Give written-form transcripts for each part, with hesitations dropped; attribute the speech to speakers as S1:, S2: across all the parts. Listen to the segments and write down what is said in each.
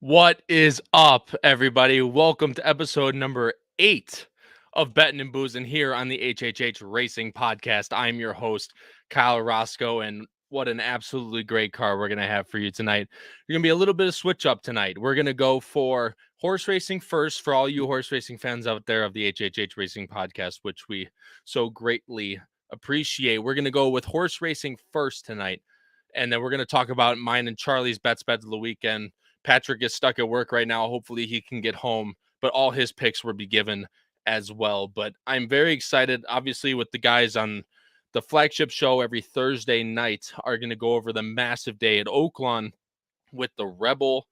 S1: What is up, everybody? Welcome to episode number 8 of Bettin N Boozin here on the HHH Racing Podcast. I'm your host, Kyle Roscoe, and what an absolutely great car we're going to have for you tonight. You're going to be a little bit of switch up tonight. We're going to go for horse racing first for all you horse racing fans out there of the HHH Racing Podcast, which we so greatly appreciate. We're going to go with horse racing first tonight, and then we're going to talk about mine and Charlie's bets of the weekend. Patrick is stuck at work right now. Hopefully he can get home, but all his picks will be given as well. But I'm very excited, obviously, with the guys on the flagship show every Thursday night are going to go over the massive day at Oaklawn with the Rebel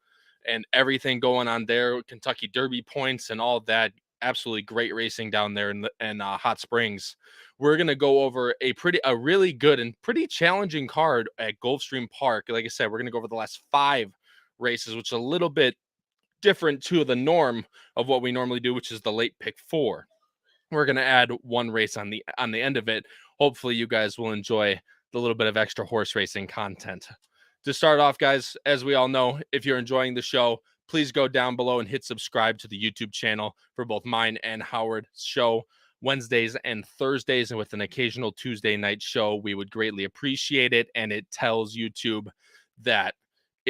S1: and everything going on there, Kentucky Derby points and all that. Absolutely great racing down there in Hot Springs. We're going to go over a really good and pretty challenging card at Gulfstream Park. Like I said, we're going to go over the last 5 races, which is a little bit different to the norm of what we normally do, which is the late pick 4. We're going to add one race on the end of it. Hopefully you guys will enjoy the little bit of extra horse racing content. To start off, guys, as we all know, if you're enjoying the show, please go down below and hit subscribe to the YouTube channel for both mine and Howard's show Wednesdays and Thursdays, and with an occasional Tuesday night show. We would greatly appreciate it, and it tells YouTube that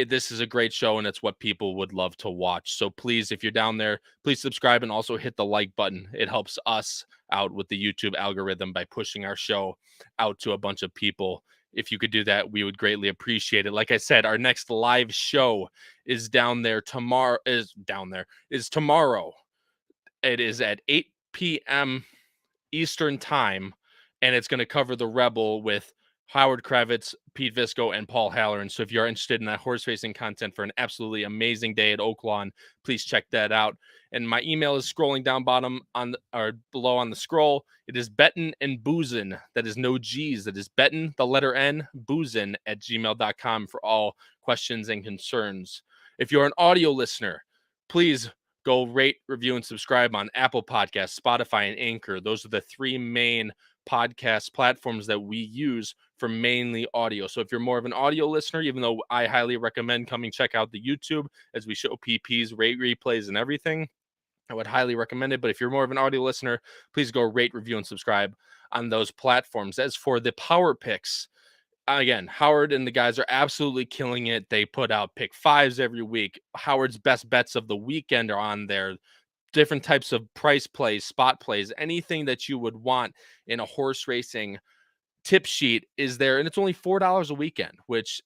S1: this is a great show and it's what people would love to watch. So please, if you're down there, please subscribe and also hit the like button. It helps us out with the YouTube algorithm by pushing our show out to a bunch of people. If you could do that, we would greatly appreciate it. Like I said, our next live show is tomorrow. It is at 8 p.m. Eastern time, and it's going to cover the Rebel with Howard Kravitz, Pete Visco, and Paul Halloran. So if you're interested in that horse racing content for an absolutely amazing day at Oaklawn, please check that out. And my email is scrolling down bottom or below on the scroll. It is Bettin N Boozin. That is no G's. That is Bettin, the letter N, Boozin at gmail.com for all questions and concerns. If you're an audio listener, please go rate, review, and subscribe on Apple Podcasts, Spotify, and Anchor. Those are the 3 main podcast platforms that we use for mainly audio. So if you're more of an audio listener, even though I highly recommend coming check out the YouTube as we show PPs, rate replays, and everything, I would highly recommend it. But if you're more of an audio listener, please go rate, review, and subscribe on those platforms. As for the power picks, again, Howard and the guys are absolutely killing it. They put out pick 5s every week. Howard's best bets of the weekend are on there. Different types of price plays, spot plays, anything that you would want in a horse racing tip sheet is there. And it's only $4 a weekend, which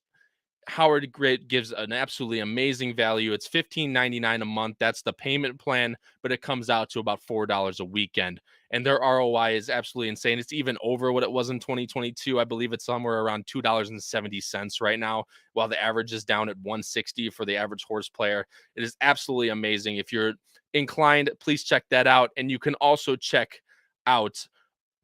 S1: Howard Grid gives an absolutely amazing value. It's $15.99 a month. That's the payment plan, but it comes out to about $4 a weekend. And their ROI is absolutely insane. It's even over what it was in 2022. I believe it's somewhere around $2.70 right now, while the average is down at $1.60 for the average horse player. It is absolutely amazing. If you're inclined, please check that out. And you can also check out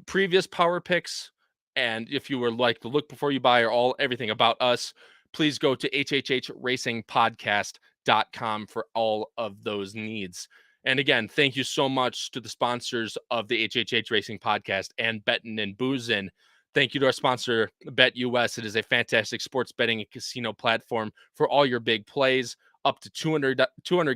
S1: previous power picks. And if you were like to look before you buy or everything about us, please go to hhhracingpodcast.com for all of those needs. And again, thank you so much to the sponsors of the HHH Racing Podcast and Bettin N Boozin. Thank you to our sponsor, BetUS. It is a fantastic sports betting and casino platform for all your big plays, up to 200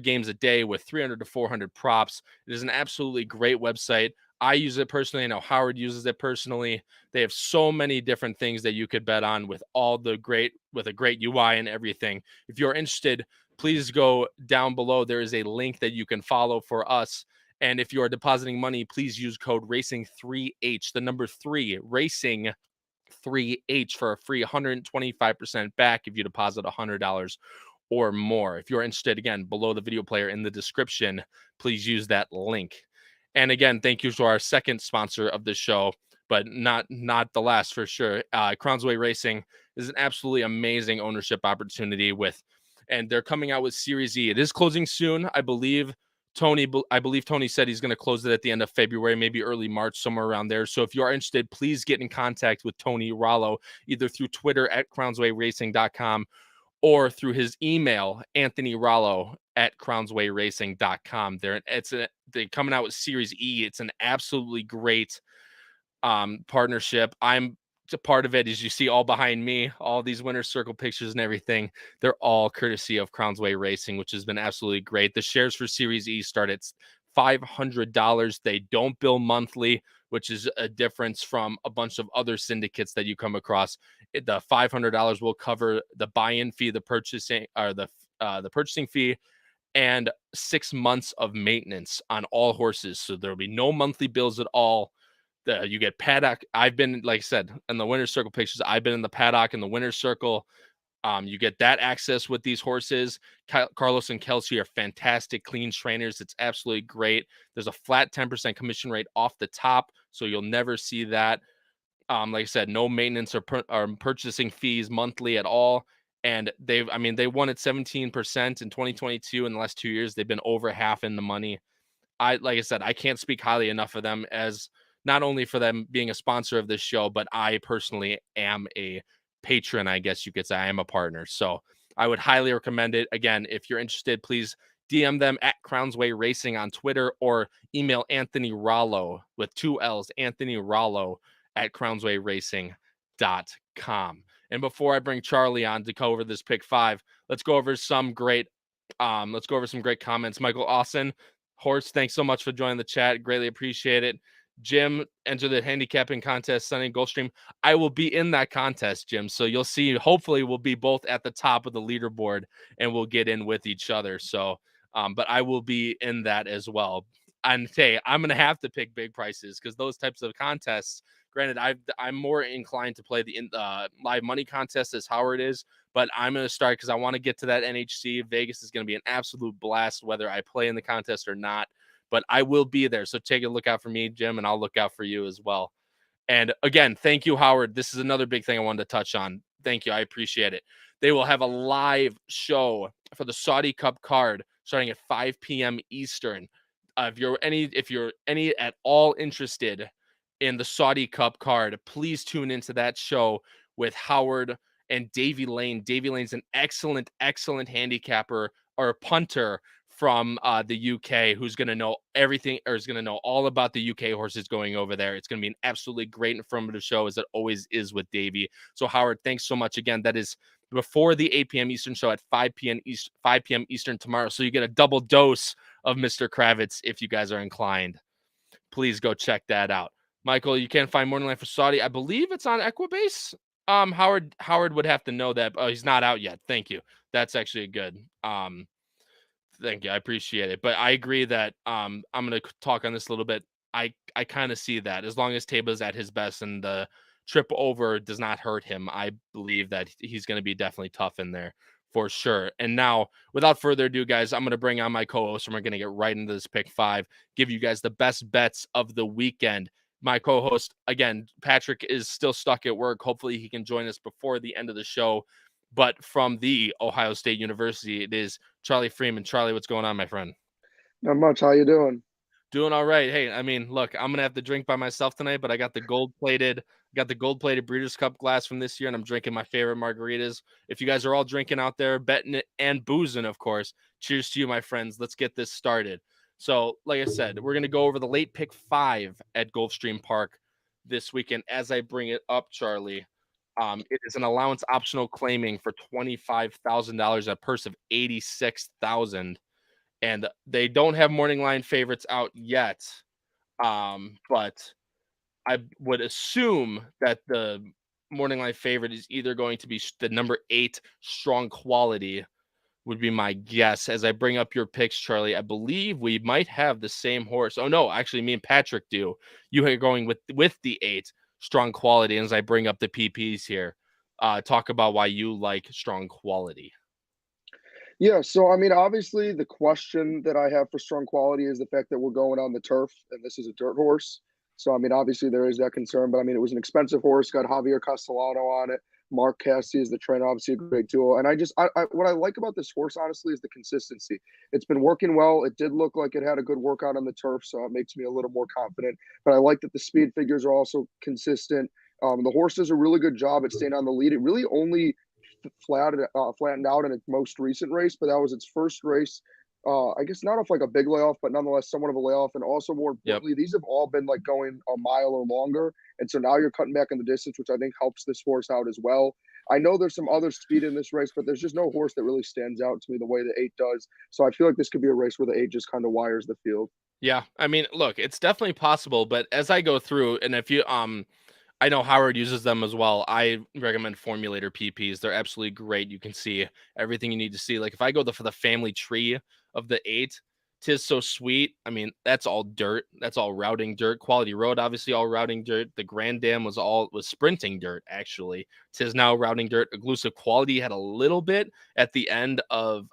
S1: games a day with 300 to 400 props. It is an absolutely great website. I use it personally. I know Howard uses it personally. They have so many different things that you could bet on with a great UI and everything. If you're interested, please go down below. There is a link that you can follow for us. And if you are depositing money, please use code RACING3H, the number 3, RACING3H for a free 125% back if you deposit $100 or more. If you're interested, again, below the video player in the description, please use that link. And again, thank you to our second sponsor of the show, but not the last for sure. Kuenzel Racing is an absolutely amazing ownership opportunity and they're coming out with Series E. It is closing soon, I believe. Tony said he's going to close it at the end of February, maybe early March, somewhere around there. So if you are interested, please get in contact with Tony Rollo, either through Twitter at crownswayracing.com or through his email, anthonyrollo@crownswayracing.com. They're coming out with Series E. It's an absolutely great partnership. I'm a part of it is you see all behind me, all these winner's circle pictures and everything. They're all courtesy of Crown's Way Racing, which has been absolutely great. The shares for Series E start at $500. They don't bill monthly, which is a difference from a bunch of other syndicates that you come across. The $500 will cover the buy-in fee, the purchasing fee, and 6 months of maintenance on all horses. So there'll be no monthly bills at all. You get paddock. I've been, like I said, in the winner's circle pictures, I've been in the paddock in the winner's circle. You get that access with these horses. Carlos and Kelsey are fantastic, clean trainers. It's absolutely great. There's a flat 10% commission rate off the top, so you'll never see that. Like I said, no maintenance or purchasing fees monthly at all. And they won at 17% in 2022. In the last 2 years, they've been over half in the money. Like I said, I can't speak highly enough of them, as not only for them being a sponsor of this show, but I personally am a patron, I guess you could say. I am a partner. So I would highly recommend it. Again, if you're interested, please DM them at Crown's Way Racing on Twitter, or email Anthony Rollo with 2 L's, Anthony Rollo at crownswayracing.com. And before I bring Charlie on to go over this pick 5, let's go over some great comments. Michael Austin, Horse, thanks so much for joining the chat. Greatly appreciate it. Jim, enter the handicapping contest Sunday in Gulfstream. I will be in that contest, Jim. So you'll see, hopefully we'll be both at the top of the leaderboard and we'll get in with each other. So, but I will be in that as well. And hey, I'm going to have to pick big prices because those types of contests, granted, I'm more inclined to play the live money contest as Howard is, but I'm going to start because I want to get to that NHC. Vegas is going to be an absolute blast, whether I play in the contest or not, but I will be there. So take a look out for me, Jim, and I'll look out for you as well. And again, thank you, Howard. This is another big thing I wanted to touch on. Thank you. I appreciate it. They will have a live show for the Saudi Cup card starting at 5 p.m. Eastern. If you're any at all interested in the Saudi Cup card, please tune into that show with Howard and Davey Lane. Davey Lane's an excellent handicapper or punter from the UK who's going to know everything, or is going to know all about the UK horses going over there. It's going to be an absolutely great informative show, as it always is with Davey. So Howard, thanks so much again. That is before the 8 p.m. Eastern show at 5 p.m. Eastern tomorrow. So you get a double dose of Mr. Kravitz if you guys are inclined. Please go check that out. Michael, you can't find Morning Life for Saudi. I believe it's on Equibase. Howard would have to know that. Oh, he's not out yet. Thank you. That's actually good. Thank you. I appreciate it. But I agree that I'm going to talk on this a little bit. I kind of see that as long as Taba's at his best and the trip over does not hurt him, I believe that he's going to be definitely tough in there for sure. And now, without further ado, guys, I'm going to bring on my co-host and we're going to get right into this pick 5, give you guys the best bets of the weekend. My co-host, again, Patrick, is still stuck at work. Hopefully he can join us before the end of the show. But from the Ohio State University, it is Charlie Freeman. Charlie, what's going on, my friend?
S2: Not much. How you doing?
S1: Doing all right. Hey, I mean, look, I'm gonna have to drink by myself tonight, but I got the gold-plated Breeders' Cup glass from this year, and I'm drinking my favorite margaritas. If you guys are all drinking out there, Bettin N Boozin, of course. Cheers to you, my friends. Let's get this started. So, like I said, we're gonna go over the late pick 5 at Gulfstream Park this weekend. As I bring it up, Charlie, it is an allowance optional claiming for $25,000, a purse of $86,000. And they don't have morning line favorites out yet. But I would assume that the morning line favorite is either going to be the number 8 Strong Quality, would be my guess. As I bring up your picks, Charlie, I believe we might have the same horse. Oh no, actually me and Patrick do. You are going with the 8 Strong Quality. And as I bring up the PPs here, talk about why you like Strong Quality.
S2: Yeah, so I mean, obviously, the question that I have for Strong Quality is the fact that we're going on the turf, and this is a dirt horse. So I mean, obviously, there is that concern, but I mean, it was an expensive horse. Got Javier Castellano on it. Mark Cassidy is the trainer, obviously a great duo. And what I like about this horse, honestly, is the consistency. It's been working well. It did look like it had a good workout on the turf, so it makes me a little more confident. But I like that the speed figures are also consistent. The horse does a really good job at staying on the lead. It really only flattened out in its most recent race, but that was its first race I guess not off like a big layoff, but nonetheless somewhat of a layoff. And also more
S1: Yep.
S2: importantly, these have all been like going a mile or longer. And so now you're cutting back on the distance, which I think helps this horse out as well. I know there's some other speed in this race, but there's just no horse that really stands out to me the way the eight does. So I feel like this could be a race where the eight just kind of wires the field.
S1: Yeah. I mean, look, it's definitely possible, but as I go through, and if you I know Howard uses them as well. I recommend Formulator PPs. They're absolutely great. You can see everything you need to see. Like if I go for the family tree of the eight, Tis So Sweet. I mean, that's all dirt. That's all routing dirt. Quality Road, obviously, all routing dirt. The Grand Dam was sprinting dirt, actually. Tis now routing dirt. Elusive Quality had a little bit at the end of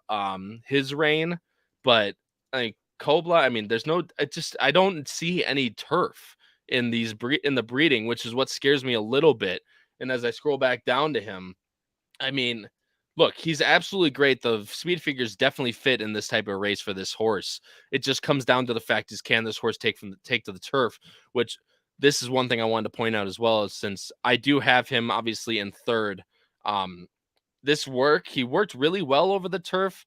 S1: his reign, but like Kobla, I mean, there's no I don't see any turf in in the breeding, which is what scares me a little bit. And as I scroll back down to him, I mean, look, he's absolutely great. The speed figures definitely fit in this type of race for this horse. It just comes down to the fact is can this horse take to the turf, which this is one thing I wanted to point out as well, is since I do have him obviously in third. Um, he worked really well over the turf.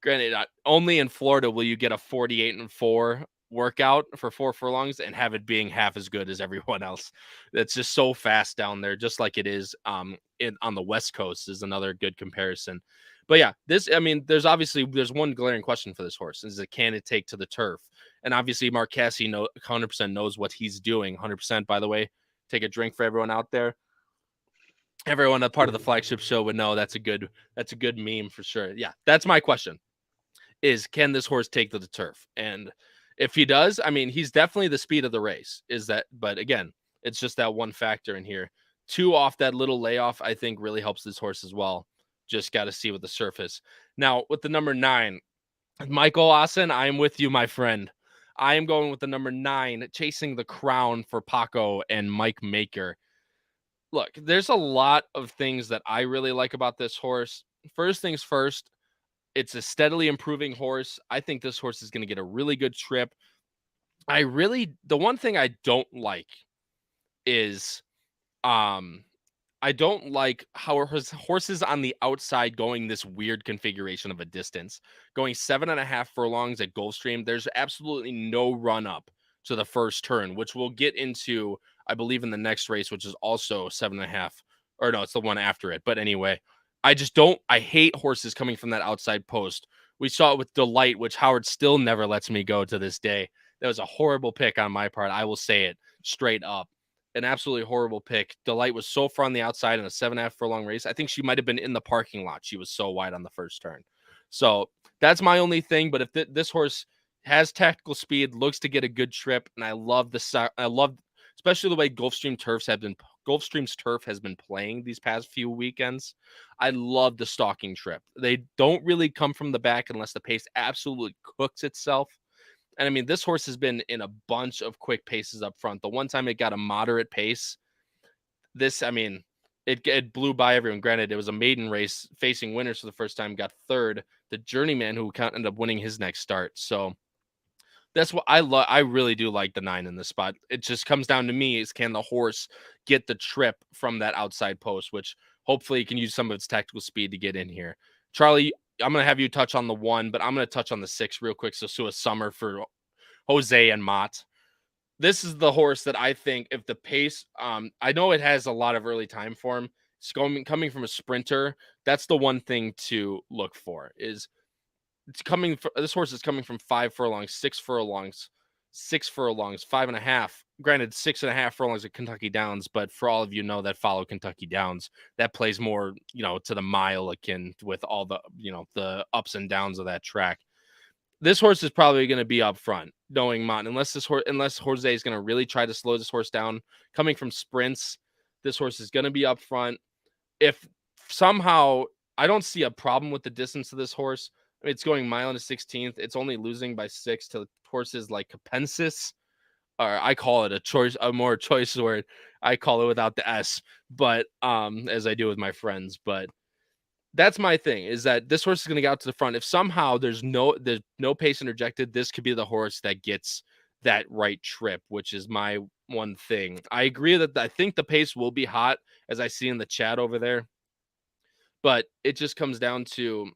S1: Granted, only in Florida will you get a 48-4 workout for 4 furlongs and have it being half as good as everyone else. That's just so fast down there, just like it is on the West Coast is another good comparison. But yeah, there's one glaring question for this horse: is it can it take to the turf? And obviously, Mark Casse 100% knows what he's doing. 100%, by the way. Take a drink for everyone out there. Everyone a part of the flagship show would know that's a good meme for sure. Yeah, that's my question. Is can this horse take to the turf? And if he does, I mean, he's definitely the speed of the race. But again, it's just that one factor in here. 2 off that little layoff, I think really helps this horse as well. Just got to see what the surface. Now, with the number 9, Michael Austin, I am with you, my friend. I am going with the number 9, Chasing the Crown for Paco and Mike Maker. Look, there's a lot of things that I really like about this horse. First things first, it's a steadily improving horse. I think this horse is going to get a really good trip. The one thing I don't like is, I don't like how horses on the outside going this weird configuration of a distance, going 7.5 furlongs at Gulfstream. There's absolutely no run up to the first turn, which we'll get into, I believe, in the next race, which is also 7.5, or no, it's the one after it. But anyway, I hate horses coming from that outside post. We saw it with Delight, which Howard still never lets me go to this day. That was a horrible pick on my part. I will say it straight up. An absolutely horrible pick. Delight was so far on the outside in a 7.5 furlong race. I think she might have been in the parking lot. She was so wide on the first turn. So that's my only thing. But if this horse has tactical speed, looks to get a good trip, and I love especially the way Gulfstream's turf has been playing these past few weekends. I love the stalking trip. They don't really come from the back unless the pace absolutely cooks itself. And I mean, this horse has been in a bunch of quick paces up front. The one time it got a moderate pace, it blew by everyone. Granted, it was a maiden race facing winners for the first time, got third. The journeyman who ended up winning his next start. So that's what I love. I really do like the 9 in this spot. It just comes down to me is can the horse get the trip from that outside post, which hopefully can use some of its tactical speed to get in here. Charlie, I'm going to have you touch on the 1, but I'm going to touch on the 6 real quick. So a summer for Jose and Mott. This is the horse that I think if the pace, I know it has a lot of early time for him. It's coming from a sprinter. That's the one thing to look for is this horse is coming from 5 furlongs, 6 furlongs, 6 furlongs, 5.5. Granted, 6.5 furlongs at Kentucky Downs, but for all of you know that follow Kentucky Downs, that plays more, to the mile akin with all the, the ups and downs of that track. This horse is probably going to be up front, knowing Mont, unless Jose is going to really try to slow this horse down. Coming from sprints, this horse is going to be up front. If somehow I don't see a problem with the distance of this horse, it's going mile and a 16th. It's only losing by 6 to horses like Capensis, or I call it a more choice word. I call it without the S, but as I do with my friends. But that's my thing is that this horse is going to get out to the front. If somehow there's no pace interjected, this could be the horse that gets that right trip, which is my one thing. I agree that I think the pace will be hot, as I see in the chat over there, but it just comes down to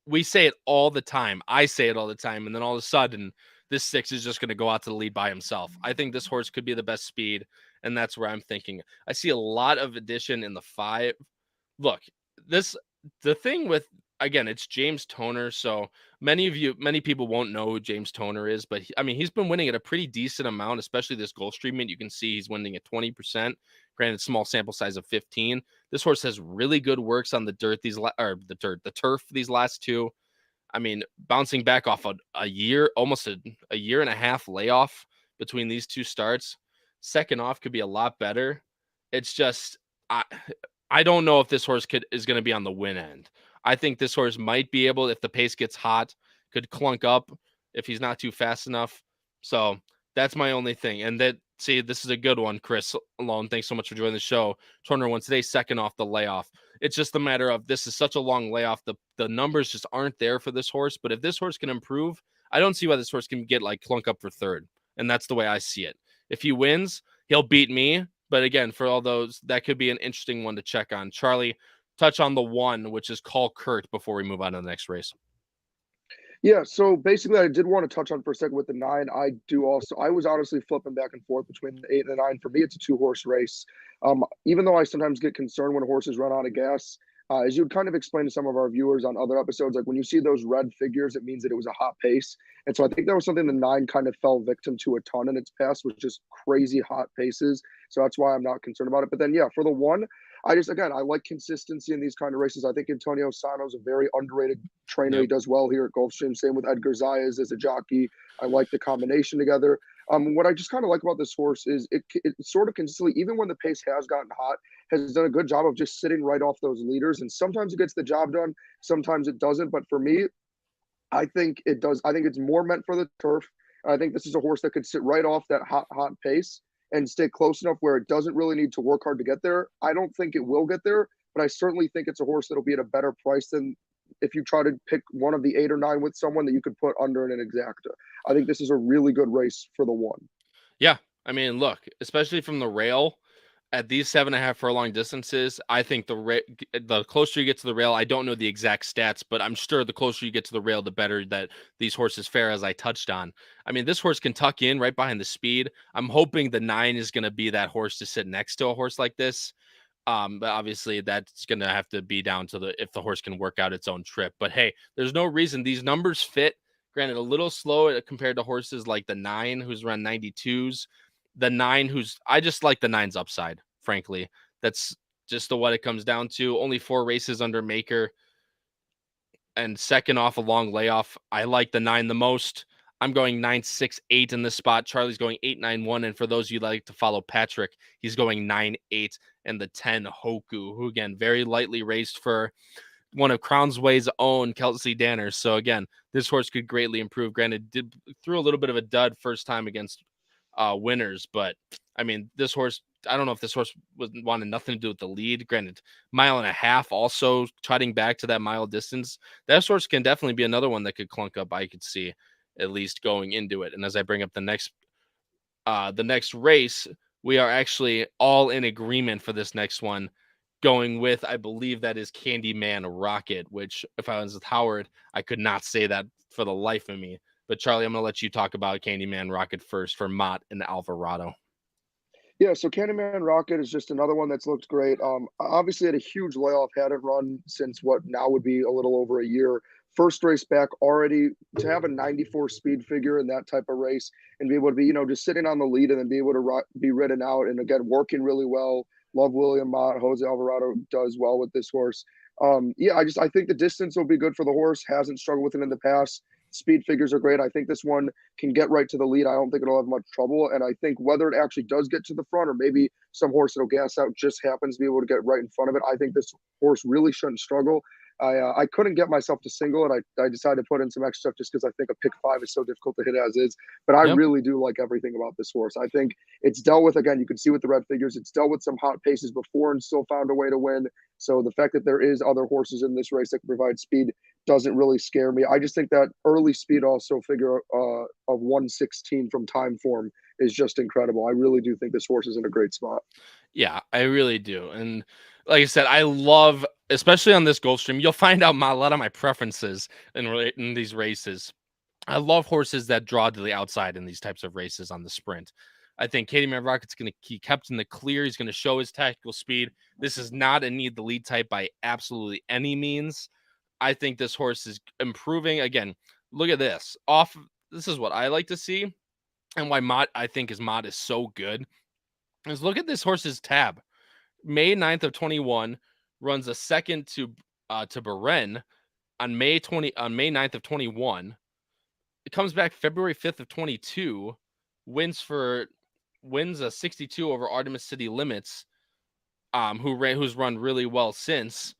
S1: we say it all the time. I say it all the time. And then all of a sudden, this 6 is just going to go out to the lead by himself. I think this horse could be the best speed. And that's where I'm thinking. I see a lot of addition in the 5. Look, the thing with, again, it's James Toner. So many people won't know who James Toner is, but he's been winning at a pretty decent amount, especially this Gulfstream meet. You can see he's winning at 20%. Granted, small sample size of 15. This horse has really good works on the dirt the turf these last 2. Bouncing back off a year, almost a year and a half layoff between these 2 starts. Second off could be a lot better. It's just I don't know if this horse is going to be on the win end. I think this horse might be able, if the pace gets hot, could clunk up if he's not too fast enough. So that's my only thing. And this is a good one, Chris Alone. Thanks so much for joining the show. Turner won today, second off the layoff. It's just a matter of, this is such a long layoff. The numbers just aren't there for this horse. But if this horse can improve, I don't see why this horse can get clunk up for third. And that's the way I see it. If he wins, he'll beat me. But again, for all those, that could be an interesting one to check on. Charlie, touch on the 1, which is Call Kurt, before we move on to the next race.
S2: Yeah, so basically, I did want to touch on for a second with the 9. I was honestly flipping back and forth between the 8 and the 9. For me, it's a 2-horse race. Even though I sometimes get concerned when horses run out of gas, as you kind of explained to some of our viewers on other episodes, when you see those red figures, it means that it was a hot pace. And so I think that was something the 9 kind of fell victim to a ton in its past, was just crazy hot paces. So that's why I'm not concerned about it. But then, yeah, for the 1, I like consistency in these kind of races. I think Antonio Sano's a very underrated trainer. Yep. He does well here at Gulfstream. Same with Edgar Zayas as a jockey. I like the combination together. What I just kind of like about this horse is it sort of consistently, even when the pace has gotten hot, has done a good job of just sitting right off those leaders. And sometimes it gets the job done, sometimes it doesn't. But for me, I think it does. I think it's more meant for the turf. I think this is a horse that could sit right off that hot pace and stay close enough where it doesn't really need to work hard to get there. I don't think it will get there, but I certainly think it's a horse that'll be at a better price than if you try to pick one of the 8 or 9 with someone that you could put under in an exacta. I think this is a really good race for the 1.
S1: Yeah. Look, especially from the rail at these 7.5 furlong distances, I think the closer you get to the rail, I don't know the exact stats, but I'm sure the closer you get to the rail, the better that these horses fare, as I touched on. This horse can tuck in right behind the speed. I'm hoping the 9 is going to be that horse to sit next to a horse like this. But obviously that's going to have to be down to if the horse can work out its own trip. But hey, there's no reason these numbers fit. Granted, a little slow compared to horses like the 9, who's around 92s. The 9, I just like the 9's upside, frankly. That's just what it comes down to. Only 4 races under Maker. And second off a long layoff. I like the 9 the most. I'm going 9-6-8 in this spot. Charlie's going 8-9-1. And for those of you that like to follow Patrick, he's going 9-8. And the 10 Hoku, who again, very lightly raced for one of Crownsway's own, Kelsey Danner. So again, this horse could greatly improve. Granted, threw a little bit of a dud first time against winners, but this horse, I don't know if this horse wanted nothing to do with the lead. Granted, 1.5 miles also trotting back to that mile distance. That horse can definitely be another one that could clunk up. I could see at least going into it. And as I bring up the next race, we are actually all in agreement for this next one. Going with, I believe that is Candyman Rocket, which if I was with Howard, I could not say that for the life of me. But Charlie, I'm going to let you talk about Candyman Rocket first for Mott and Alvarado.
S2: Yeah, so Candyman Rocket is just another one that's looked great. Obviously had a huge layoff, hadn't run since what now would be a little over a year. First race back already, to have a 94 speed figure in that type of race and be able to be, just sitting on the lead and then be able to be ridden out and again, working really well. Love William Mott. Jose Alvarado does well with this horse. I think the distance will be good for the horse. Hasn't struggled with it in the past. Speed figures are great. I think this one can get right to the lead. I don't think it'll have much trouble. And I think whether it actually does get to the front or maybe some horse that'll gas out just happens to be able to get right in front of it, I think this horse really shouldn't struggle. I couldn't get myself to single it. I decided to put in some extra stuff just because I think a pick 5 is so difficult to hit as is. But I really do like everything about this horse. I think it's dealt with, again, you can see with the red figures, it's dealt with some hot paces before and still found a way to win. So the fact that there is other horses in this race that can provide speed doesn't really scare me. I just think that early speed also figure of 116 from time form is just incredible. I really do think this horse is in a great spot.
S1: Yeah, I really do. And like I said, I love especially on this Gulfstream, you'll find out a lot of my preferences in these races. I love horses that draw to the outside in these types of races on the sprint. I think Candyman Rocket's going to keep kept in the clear. He's going to show his tactical speed. This is not a need the lead type by absolutely any means. I think this horse is improving. Again, look at this. This is what I like to see, and why I think his mod is so good. Is look at this horse's tab. May 9th of 21 runs a second to Beren on May 9th of 21. It comes back February 5th of 22, wins a 62 over Artemis City Limits, who's run really well since.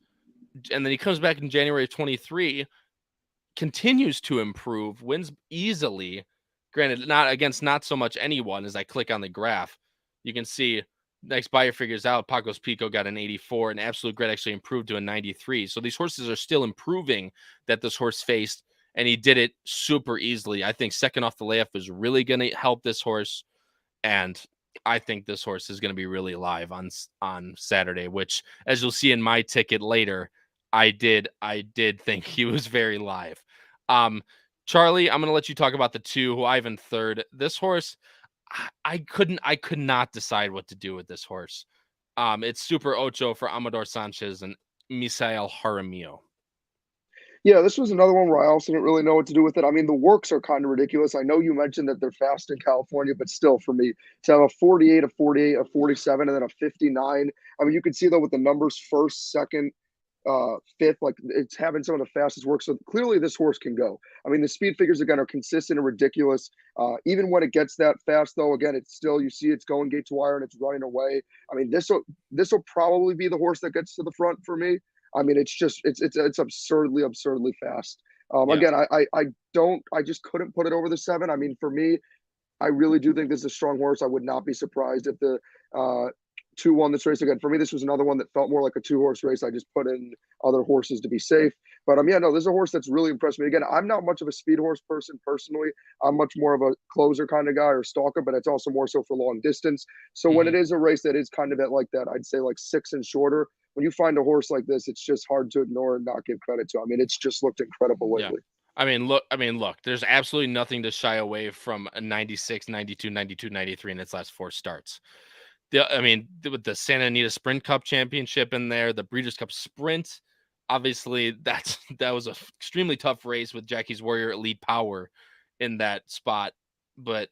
S1: And then he comes back in January of 23, continues to improve, wins easily. Granted, not so much anyone. As I click on the graph, you can see next buyer figures out, Pacos Pico got an 84, and Absolute Grit actually improved to a 93. So these horses are still improving that this horse faced, and he did it super easily. I think second off the layup is really going to help this horse, and I think this horse is going to be really live on Saturday, which, as you'll see in my ticket later, I did think he was very live. Charlie, I'm going to let you talk about the two who I have in third. This horse, I could not decide what to do with this horse. It's Super Ocho for Amador Sanchez and Misael Jaramillo.
S2: Yeah, this was another one where I also didn't really know what to do with it. I mean, the works are kind of ridiculous. I know you mentioned that they're fast in California, but still, for me, to have a 48, a 48, a 47, and then a 59. I mean, you can see, though, with the numbers first, second, fifth, like it's having some of the fastest work. So clearly this horse can go. I mean, the speed figures again are consistent and ridiculous. Even when it gets that fast, though, again, it's still, you see it's going gate to wire and it's running away. I mean, this will probably be the horse that gets to the front for me. I mean, it's absurdly fast.
S1: Yeah.
S2: Again, I just couldn't put it over the 7. I mean, for me, I really do think this is a strong horse. I would not be surprised if the 2 won this race. Again, for me, this was another one that felt more like a 2-horse race. I just put in other horses to be safe. But yeah, no, this is a horse that's really impressed me. Again, I'm not much of a speed horse person personally. I'm much more of a closer kind of guy or stalker, but it's also more so for long distance. So when it is a race that is kind of at like that, I'd say like 6 and shorter, when you find a horse like this, it's just hard to ignore and not give credit to. I mean, it's just looked incredible lately.
S1: I mean, look, there's absolutely nothing to shy away from a 96, 92, 92, 93 in its last 4 starts. With the Santa Anita Sprint Cup Championship in there, the Breeders' Cup Sprint, obviously that was an extremely tough race with Jackie's Warrior Elite Power in that spot. But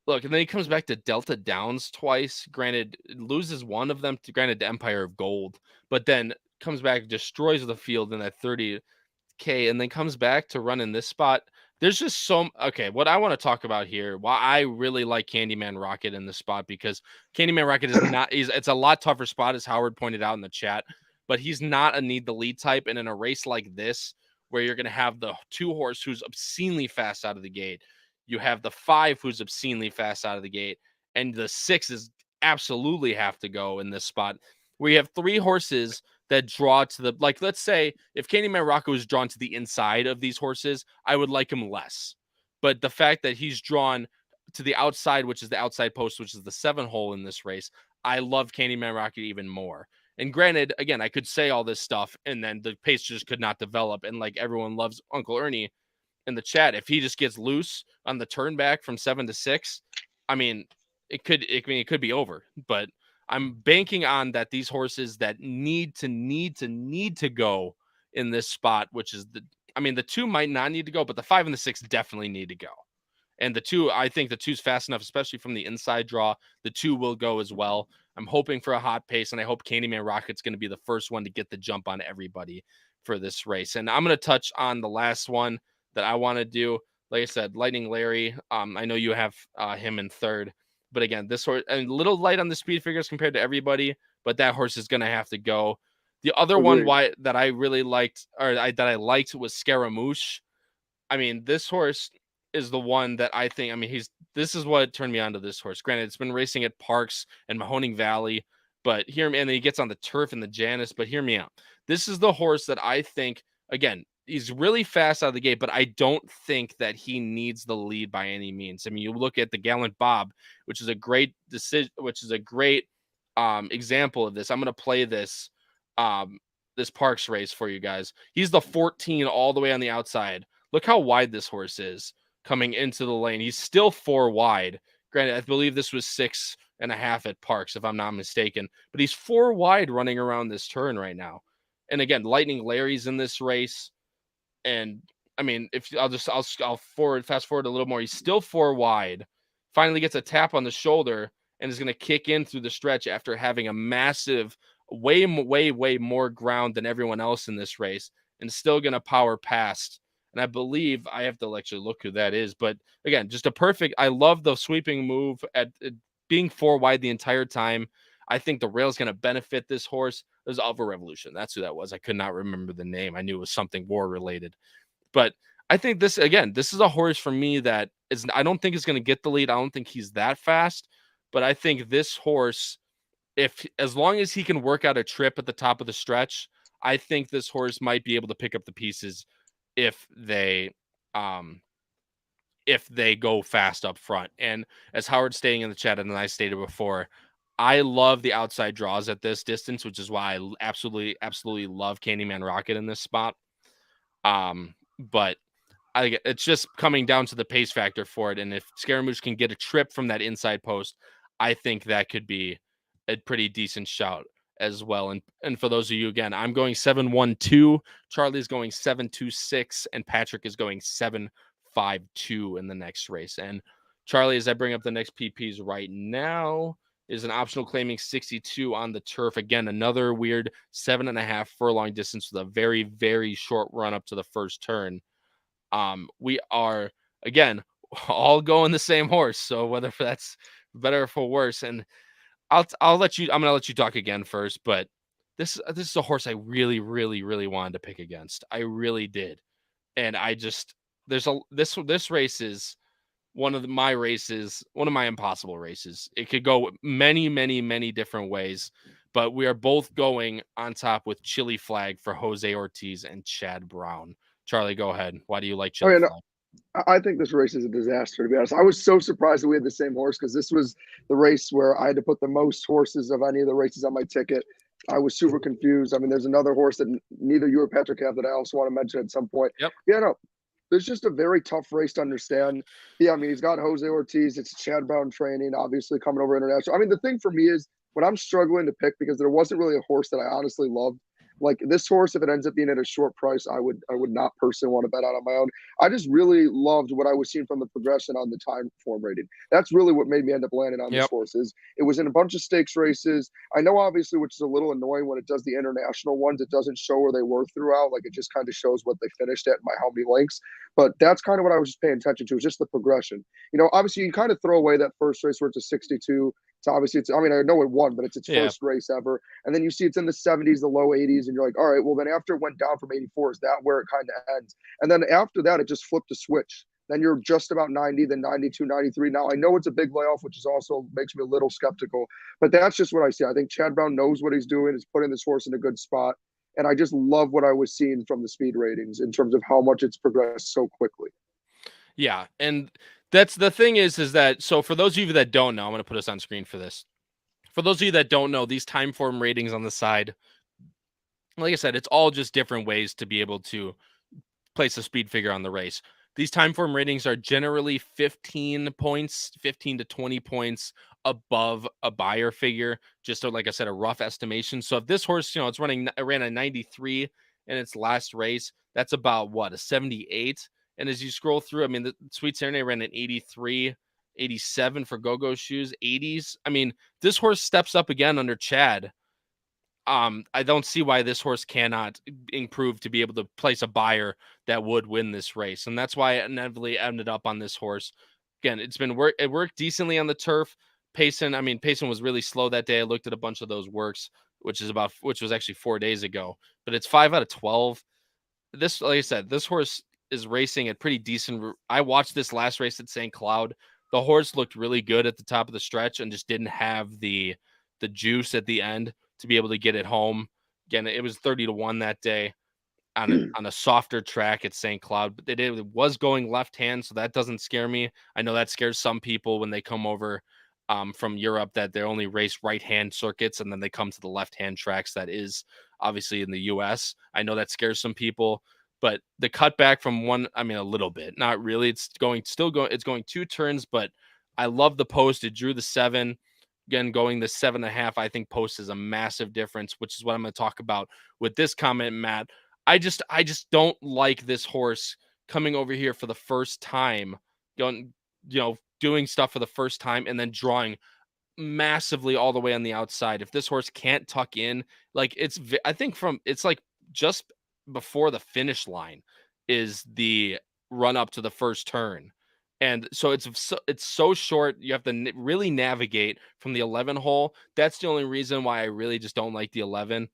S1: look, and then he comes back to Delta Downs twice. Granted, loses one of them to Empire of Gold, but then comes back, destroys the field in that 30K, and then comes back to run in this spot. There's just what I want to talk about here. Why I really like Candyman Rocket in this spot, because Candyman Rocket is not, it's a lot tougher spot, as Howard pointed out in the chat, but he's not a need the lead type. And in a race like this, where you're going to have the 2-horse who's obscenely fast out of the gate, you have the 5 who's obscenely fast out of the gate, and the 6 is absolutely have to go in this spot, where you have 3 horses that draw to the, like, let's say if Candyman Rocco was drawn to the inside of these horses, I would like him less. But the fact that he's drawn to the outside, which is the outside post, which is the 7 hole in this race, I love Candyman Rocket even more. And granted, again, I could say all this stuff and then the pace just could not develop. And like everyone loves Uncle Ernie in the chat, if he just gets loose on the turn back from 7 to 6, I mean, it could be over. But I'm banking on that these horses that need to go in this spot, which is the 2 might not need to go, but the 5 and the 6 definitely need to go. And the 2, I think the 2's fast enough, especially from the inside draw. The 2 will go as well. I'm hoping for a hot pace, and I hope Candyman Rocket's going to be the first one to get the jump on everybody for this race. And I'm going to touch on the last one that I want to do. Like I said, Lightning Larry. I know you have him in third. But again, this horse, a little light on the speed figures compared to everybody, but that horse is going to have to go. The other one that I really liked, that I liked, was Scaramouche. I mean, this horse is the one that I think, this is what turned me on to this horse. Granted, it's been racing at Parks and Mahoning Valley, but and then he gets on the turf in the Janus, but hear me out. This is the horse that I think, again, he's really fast out of the gate, but I don't think that he needs the lead by any means. I mean, you look at the Gallant Bob, which is a great decision, which is a great example of this. I'm going to play this Parks race for you guys. He's the 14 all the way on the outside. Look how wide this horse is coming into the lane. He's still 4 wide. Granted, I believe this was 6.5 at Parks, if I'm not mistaken, but he's 4 wide running around this turn right now. And again, Lightning Larry's in this race. And I mean, if I'll fast forward a little more, he's still 4 wide, finally gets a tap on the shoulder and is going to kick in through the stretch after having a massive, way more ground than everyone else in this race, and still going to power past. And I believe I have to actually look who that is. But again, just a perfect, I love the sweeping move at being 4 wide the entire time. I think the rail is going to benefit this horse. It was Alva Revolution. That's who that was. I could not remember the name. I knew it was something war related. But I think this is a horse for me that is, I don't think is going to get the lead. I don't think he's that fast. But I think this horse, as long as he can work out a trip at the top of the stretch, I think this horse might be able to pick up the pieces if they go fast up front. And as Howard's stating in the chat, and I stated before, I love the outside draws at this distance, which is why I absolutely love Candyman Rocket in this spot. But it's just coming down to the pace factor for it. And if Scaramouche can get a trip from that inside post, I think that could be a pretty decent shout as well. And for those of you, again, I'm going 7-1-2. Charlie's going 7-2-6, and Patrick is going 7-5-2 in the next race. And Charlie, as I bring up the next PPs right now, is an optional claiming 62 on the turf. Again, another weird 7.5 furlong distance with a very, very short run up to the first turn. We are, again, all going the same horse. So whether that's better or for worse, and I'm going to let you talk again first, but this is a horse I really, really, really wanted to pick against. I really did. And this race is one of my impossible races. It could go many, many, many different ways, but we are both going on top with Chili Flag for Jose Ortiz and Chad Brown. Charlie, go ahead. Why do you like Chili Flag?
S2: I think this race is a disaster, to be honest. I was so surprised that we had the same horse, because this was the race where I had to put the most horses of any of the races on my ticket. I was super confused. I mean, there's another horse that neither you or Patrick have that I also want to mention at some point.
S1: Yep.
S2: Yeah, no, there's just a very tough race to understand. Yeah, I mean, he's got Jose Ortiz. It's Chad Brown training, obviously coming over international. I mean, the thing for me is when I'm struggling to pick, because there wasn't really a horse that I honestly loved. Like this horse, if it ends up being at a short price, I would not personally want to bet out on my own. I just really loved what I was seeing from the progression on the time form rating. That's really what made me end up landing on this horse. It was in a bunch of stakes races. I know, obviously, which is a little annoying when it does the international ones, it doesn't show where they were throughout. Like it just kind of shows what they finished at and by how many lengths. But that's kind of what I was just paying attention to, is just the progression. You know, obviously you kind of throw away that first race where it's a 62. So obviously I mean, I know it won, but it's its first race ever. And then you see it's in the 70s, the low 80s, and you're like, all right, well, then after it went down from 84, is that where it kind of ends? And then after that, it just flipped a switch. Then you're just about 90, then 92, 93. Now, I know it's a big layoff, which is also makes me a little skeptical, but that's just what I see. I think Chad Brown knows what he's doing, is putting this horse in a good spot. And I just love what I was seeing from the speed ratings in terms of how much it's progressed so quickly.
S1: Yeah. And that's the thing is that, so for those of you that don't know, I'm going to put us on screen for this. For those of you that don't know, these time form ratings on the side, like I said, it's all just different ways to be able to place a speed figure on the race. These time form ratings are generally 15 to 20 points above a buyer figure, just so, like I said, a rough estimation. So if this horse, it ran a 93 in its last race, that's about a 78. And as you scroll through, I mean, the Sweet Serenade ran an 83, 87 for Go-Go Shoes, 80s. I mean, this horse steps up again under Chad. I don't see why this horse cannot improve to be able to place a buyer that would win this race. And that's why I inevitably ended up on this horse. Again, it worked decently on the turf. Payson was really slow that day. I looked at a bunch of those works, which was actually 4 days ago, but it's 5 out of 12. This, like I said, this horse is racing at pretty decent. I watched this last race at St. Cloud. The horse looked really good at the top of the stretch and just didn't have the juice at the end to be able to get it home. Again, it was 30-1 that day on a softer track at St. Cloud, but it was going left hand, so that doesn't scare me. I know that scares some people when they come over from Europe, that they only race right hand circuits and then they come to the left hand tracks. That is obviously in the US. I know that scares some people, but the cutback from one, I mean, a little bit, not really. It's going 2 turns, but I love the post. It drew the 7. Again, going the 7.5, I think post is a massive difference, which is what I'm going to talk about with this comment, Matt. I just don't like this horse coming over here for the first time, going, doing stuff for the first time and then drawing massively all the way on the outside. If this horse can't tuck in, like I think it's like just before the finish line is the run up to the first turn. And so it's so short. You have to really navigate from the 11 hole. That's the only reason why I really just don't like the 11.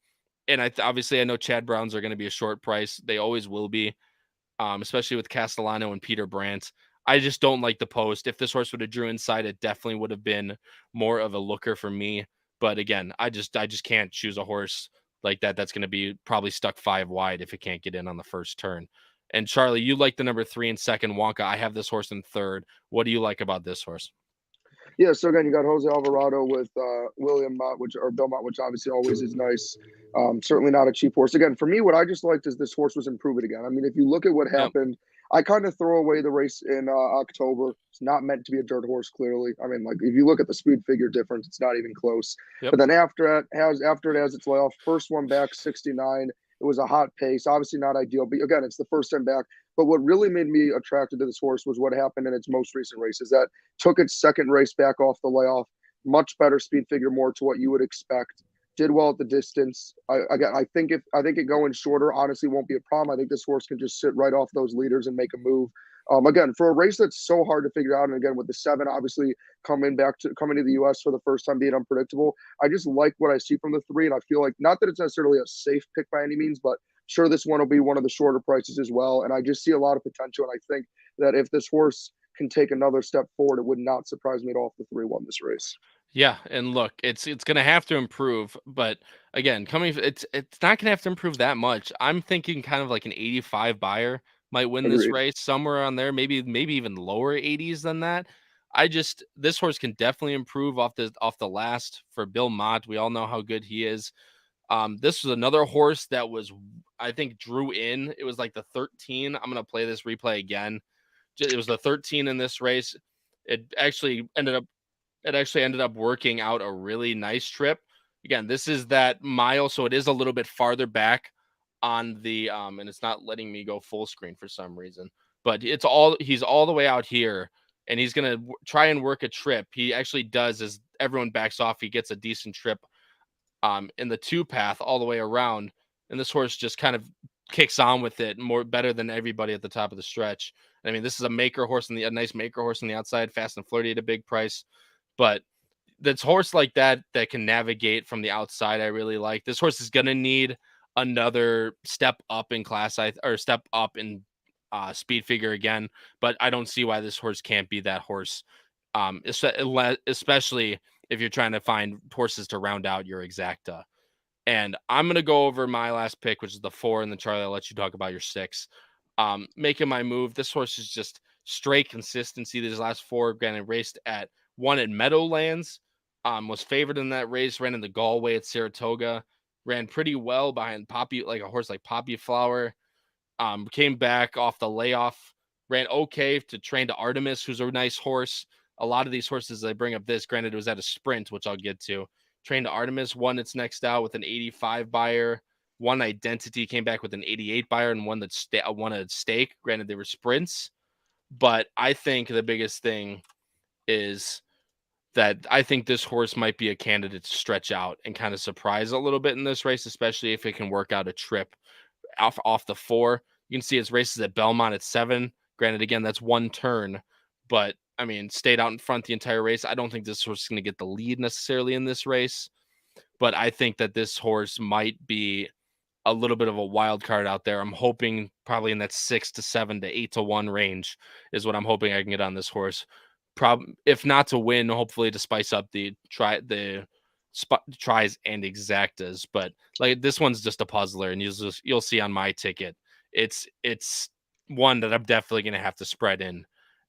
S1: And obviously I know Chad Browns are going to be a short price. They always will be, especially with Castellano and Peter Brandt. I just don't like the post. If this horse would have drew inside, it definitely would have been more of a looker for me. But again, I just can't choose a horse like that. That's going to be probably stuck 5 wide if it can't get in on the first turn. And Charlie, you like the number 3 and second Wonka. I have this horse in third. What do you like about this horse?
S2: Yeah, so again, you got Jose Alvarado with William Mott, or Bill Mott, which obviously always is nice. Certainly not a cheap horse. Again, for me, what I just liked is this horse was improving again. I mean, if you look at what
S1: Yep.
S2: happened, I kind of throw away the race in October. It's not meant to be a dirt horse, clearly. I mean, like if you look at the speed figure difference, it's not even close.
S1: Yep.
S2: But then after it has its layoff. First one back, 69. It was a hot pace, obviously not ideal. But again, it's the first time back. But what really made me attracted to this horse was what happened in its most recent races. That took its second race back off the layoff, much better speed figure, more to what you would expect. Did well at the distance. I think it going shorter honestly won't be a problem. I think this horse can just sit right off those leaders and make a move. Again, for a race that's so hard to figure out, and again with the 7 obviously coming to the U.S. for the first time being unpredictable, I just like what I see from the 3, and I feel like not that it's necessarily a safe pick by any means, but sure this one will be one of the shorter prices as well. And I just see a lot of potential, and I think that if this horse can take another step forward, it would not surprise me at all if the 3 won this race.
S1: Yeah, and look, it's gonna have to improve, but again, it's not gonna have to improve that much. I'm thinking kind of like an 85 buyer might win this
S2: Agreed.
S1: race, somewhere on there, maybe even lower 80s than that. This horse can definitely improve off the last for Bill Mott. We all know how good he is. This was another horse that was, I think, drew in. It was like the 13. I'm gonna play this replay again. It was the 13 in this race. It actually ended up working out a really nice trip. Again, this is that mile, so it is a little bit farther back on the and it's not letting me go full screen for some reason. But he's all the way out here, and he's gonna try and work a trip. He actually does, as everyone backs off, he gets a decent trip in the 2 path all the way around, and this horse just kind of kicks on with it more better than everybody at the top of the stretch. I mean, this is a a nice maker horse on the outside, fast and flirty at a big price. But this horse like that can navigate from the outside, I really like. This horse is gonna need another step up in class, or step up in speed figure again. But I don't see why this horse can't be that horse, especially if you're trying to find horses to round out your exacta. And I'm gonna go over my last pick, which is the 4, and then Charlie, I'll let you talk about your 6. Making my move. This horse is just straight consistency. These last 4, granted, raced at one at Meadowlands, was favored in that race, ran in the Galway at Saratoga, ran pretty well behind a horse like Poppy Flower. Came back off the layoff, ran okay to train to Artemis, who's a nice horse. A lot of these horses, I bring up this, granted, it was at a sprint, which I'll get to. Trained to Artemis, won its next out with an 85 buyer. One Identity came back with an 88 buyer, and won a stake. Granted, they were sprints, but I think the biggest thing is that I think this horse might be a candidate to stretch out and kind of surprise a little bit in this race, especially if it can work out a trip off the 4. You can see its races at Belmont at 7. Granted, again, that's 1 turn, but I mean, stayed out in front the entire race. I don't think this horse is going to get the lead necessarily in this race, but I think that this horse might be a little bit of a wild card out there. I'm hoping probably in that 6 to 7 to 8 to 1 range is what I'm hoping I can get on this horse. If not to win, hopefully to spice up the tries and exactas. But like this one's just a puzzler, and you'll see on my ticket, it's one that I'm definitely going to have to spread in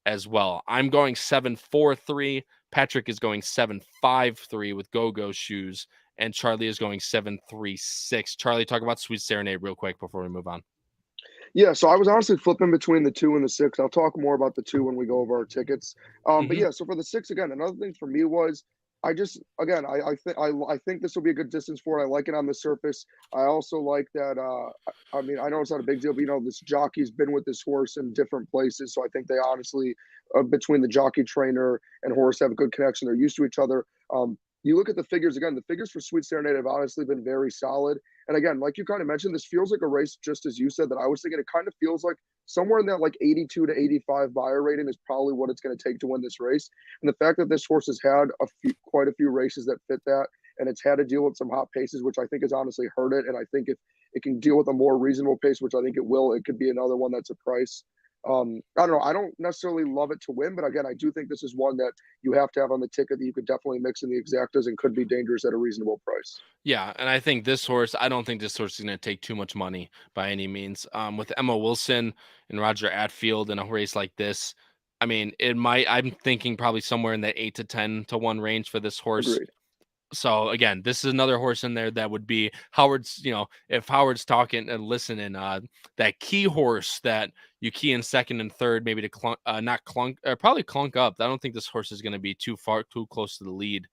S1: as well. I'm going 7-4-3. Patrick is going 7-5-3 with go-go shoes, and Charlie is going 736. Charlie, talk about Sweet Serenade real quick before we move on.
S2: Yeah, so I was honestly flipping between the 2 and the 6. I'll talk more about the 2 when we go over our tickets. But
S1: Mm-hmm.
S2: yeah, so for the 6 again, another thing for me was I just again I think this will be a good distance for it. I like it on the surface. I also like that. I mean, I know it's not a big deal, but this jockey's been with this horse in different places, so I think they honestly between the jockey trainer and horse have a good connection. They're used to each other. You look at the figures again. The figures for Sweet Serenade have honestly been very solid. And again, like you kind of mentioned, this feels like a race, just as you said, that I was thinking it kind of feels like somewhere in that like 82 to 85 buyer rating is probably what it's going to take to win this race. And the fact that this horse has had quite a few races that fit that, and it's had to deal with some hot paces, which I think has honestly hurt it. And I think if it can deal with a more reasonable pace, which I think it will, it could be another one that's a price. I don't know. I don't necessarily love it to win, but again, I do think this is one that you have to have on the ticket that you could definitely mix in the exactas and could be dangerous at a reasonable price.
S1: Yeah, and I think this horse, I don't think this horse is going to take too much money by any means. With Emma Wilson and Roger Atfield in a race like this, I mean, I'm thinking probably somewhere in that 8 to 10 to 1 range for this horse.
S2: Agreed.
S1: So again, this is another horse in there that would be Howard's, if Howard's talking and listening, that key horse that you key in second and third, maybe to clunk, not clunk, probably clunk up. I don't think this horse is going to be too close to the lead.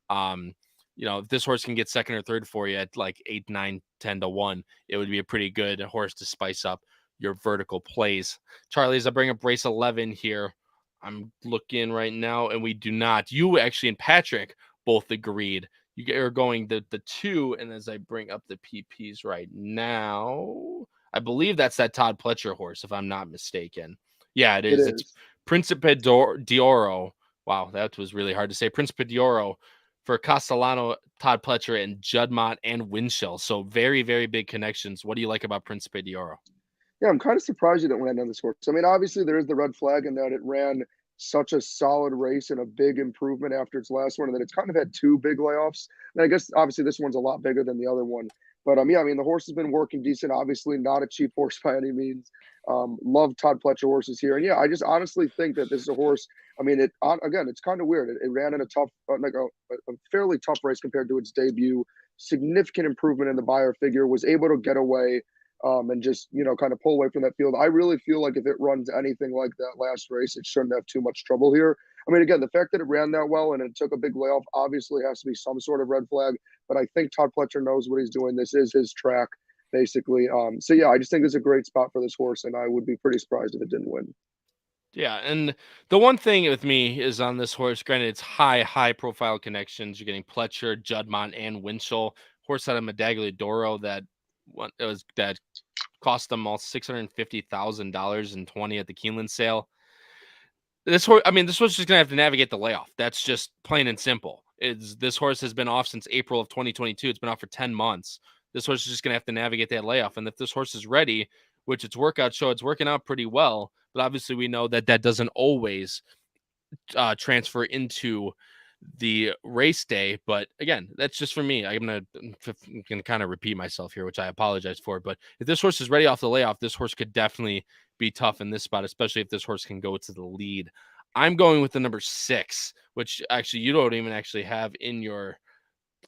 S1: If this horse can get second or third for you at like 8, 9, 10 to 1, it would be a pretty good horse to spice up your vertical plays. Charlie, as I bring up race 11 here, I'm looking right now, and we do not. You actually and Patrick both agreed. You are going the 2, and as I bring up the PPs right now, I believe that's that Todd Pletcher horse, if I'm not mistaken. Yeah, it is. It's Principe d'Oro. Wow, that was really hard to say. Principe d'Oro for Castellano, Todd Pletcher, and Juddmonte and Winchell. So very, very big connections. What do you like about Principe d'Oro?
S2: Yeah, I'm kind of surprised you didn't land on this horse. I mean, obviously there is the red flag in that it ran such a solid race and a big improvement after its last one, and then it's kind of had 2 big layoffs. And I guess obviously this one's a lot bigger than the other one. But yeah, I mean the horse has been working decent. Obviously, not a cheap horse by any means. Love Todd Pletcher horses here, and yeah, I just honestly think that this is a horse. I mean, again, it's kind of weird. It ran in a tough, like a fairly tough race compared to its debut. Significant improvement in the buyer figure. Was able to get away and just kind of pull away from that field. I really feel like if it runs anything like that last race, it shouldn't have too much trouble here. I mean, again, the fact that it ran that well and it took a big layoff obviously has to be some sort of red flag. But I think Todd Pletcher knows what he's doing. This is his track, basically. So yeah, I just think it's a great spot for this horse, and I would be pretty surprised if it didn't win.
S1: Yeah, and the one thing with me is on this horse, granted, it's high profile connections. You're getting Pletcher, Juddmonte, and Winchell. Horse out of Medaglia d'Oro that cost them all $650,000 and 20 at the Keeneland sale. This horse is just gonna have to navigate the layoff. That's just plain and simple. This horse has been off since April of 2022. It's been off for 10 months. This horse is just gonna have to navigate that layoff. And if this horse is ready, which its workout show, it's working out pretty well. But obviously, we know that doesn't always transfer into the race day. But again, that's just for me. I'm gonna kind of repeat myself here, which I apologize for. But if this horse is ready off the layoff, this horse could definitely be tough in this spot, especially if this horse can go to the lead. I'm going with the number 6, which actually you don't even actually have in your.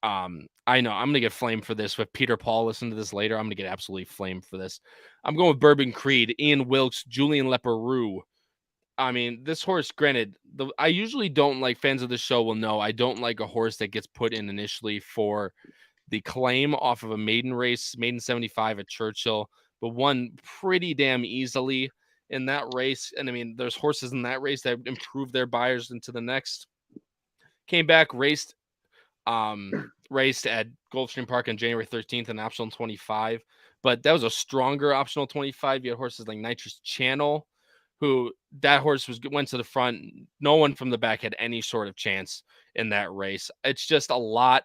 S1: I know I'm gonna get flamed for this. With Peter Paul, listen to this later. I'm gonna get absolutely flamed for this. I'm going with Bourbon Creed, Ian Wilkes, Julian Leperoux. I mean, this horse, granted, I usually don't like, fans of the show will know, I don't like a horse that gets put in initially for the claim off of a maiden race, maiden 75 at Churchill, but won pretty damn easily in that race. And I mean, there's horses in that race that improved their buyers into the next. Came back, raced at Gulfstream Park on January 13th, an optional 25, but that was a stronger optional 25. You had horses like Nitrous Channel, who that horse went to the front. No one from the back had any sort of chance in that race. It's just a lot.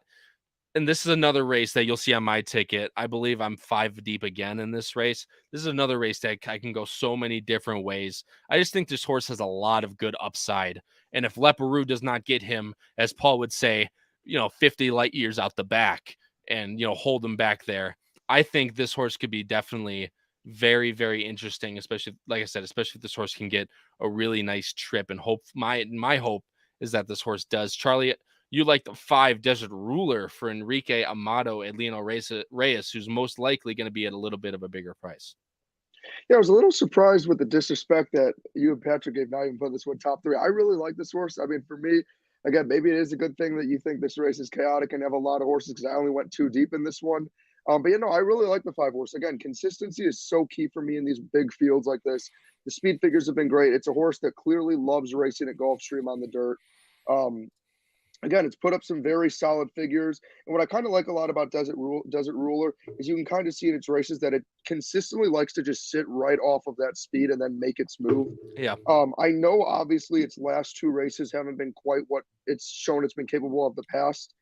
S1: And this is another race that you'll see on my ticket. I believe I'm 5 deep again in this race. This is another race that I can go so many different ways. I just think this horse has a lot of good upside. And if Leperoux does not get him, as Paul would say, 50 light years out the back and, hold him back there, I think this horse could be definitely very, very interesting, especially, like I said, especially if this horse can get a really nice trip. And my hope is that this horse does. Charlie, you like the 5 Desert Ruler for Enrique Amado and Lino Reyes, who's most likely going to be at a little bit of a bigger price.
S2: Yeah, I was a little surprised with the disrespect that you and Patrick gave not even put this one top three. I really like this horse. I mean, for me, again, maybe it is a good thing that you think this race is chaotic and have a lot of horses because I only went too deep in this one. But I really like the 5 horse. Again, consistency is so key for me in these big fields like this. The speed figures have been great. It's a horse that clearly loves racing at Gulfstream on the dirt. Um, Again, it's put up some very solid figures. And what I kind of like a lot about Desert Ruler is you can kind of see in its races that it consistently likes to just sit right off of that speed and then make its move.
S1: Yeah.
S2: I know obviously its last 2 races haven't been quite what it's shown it's been capable of the past.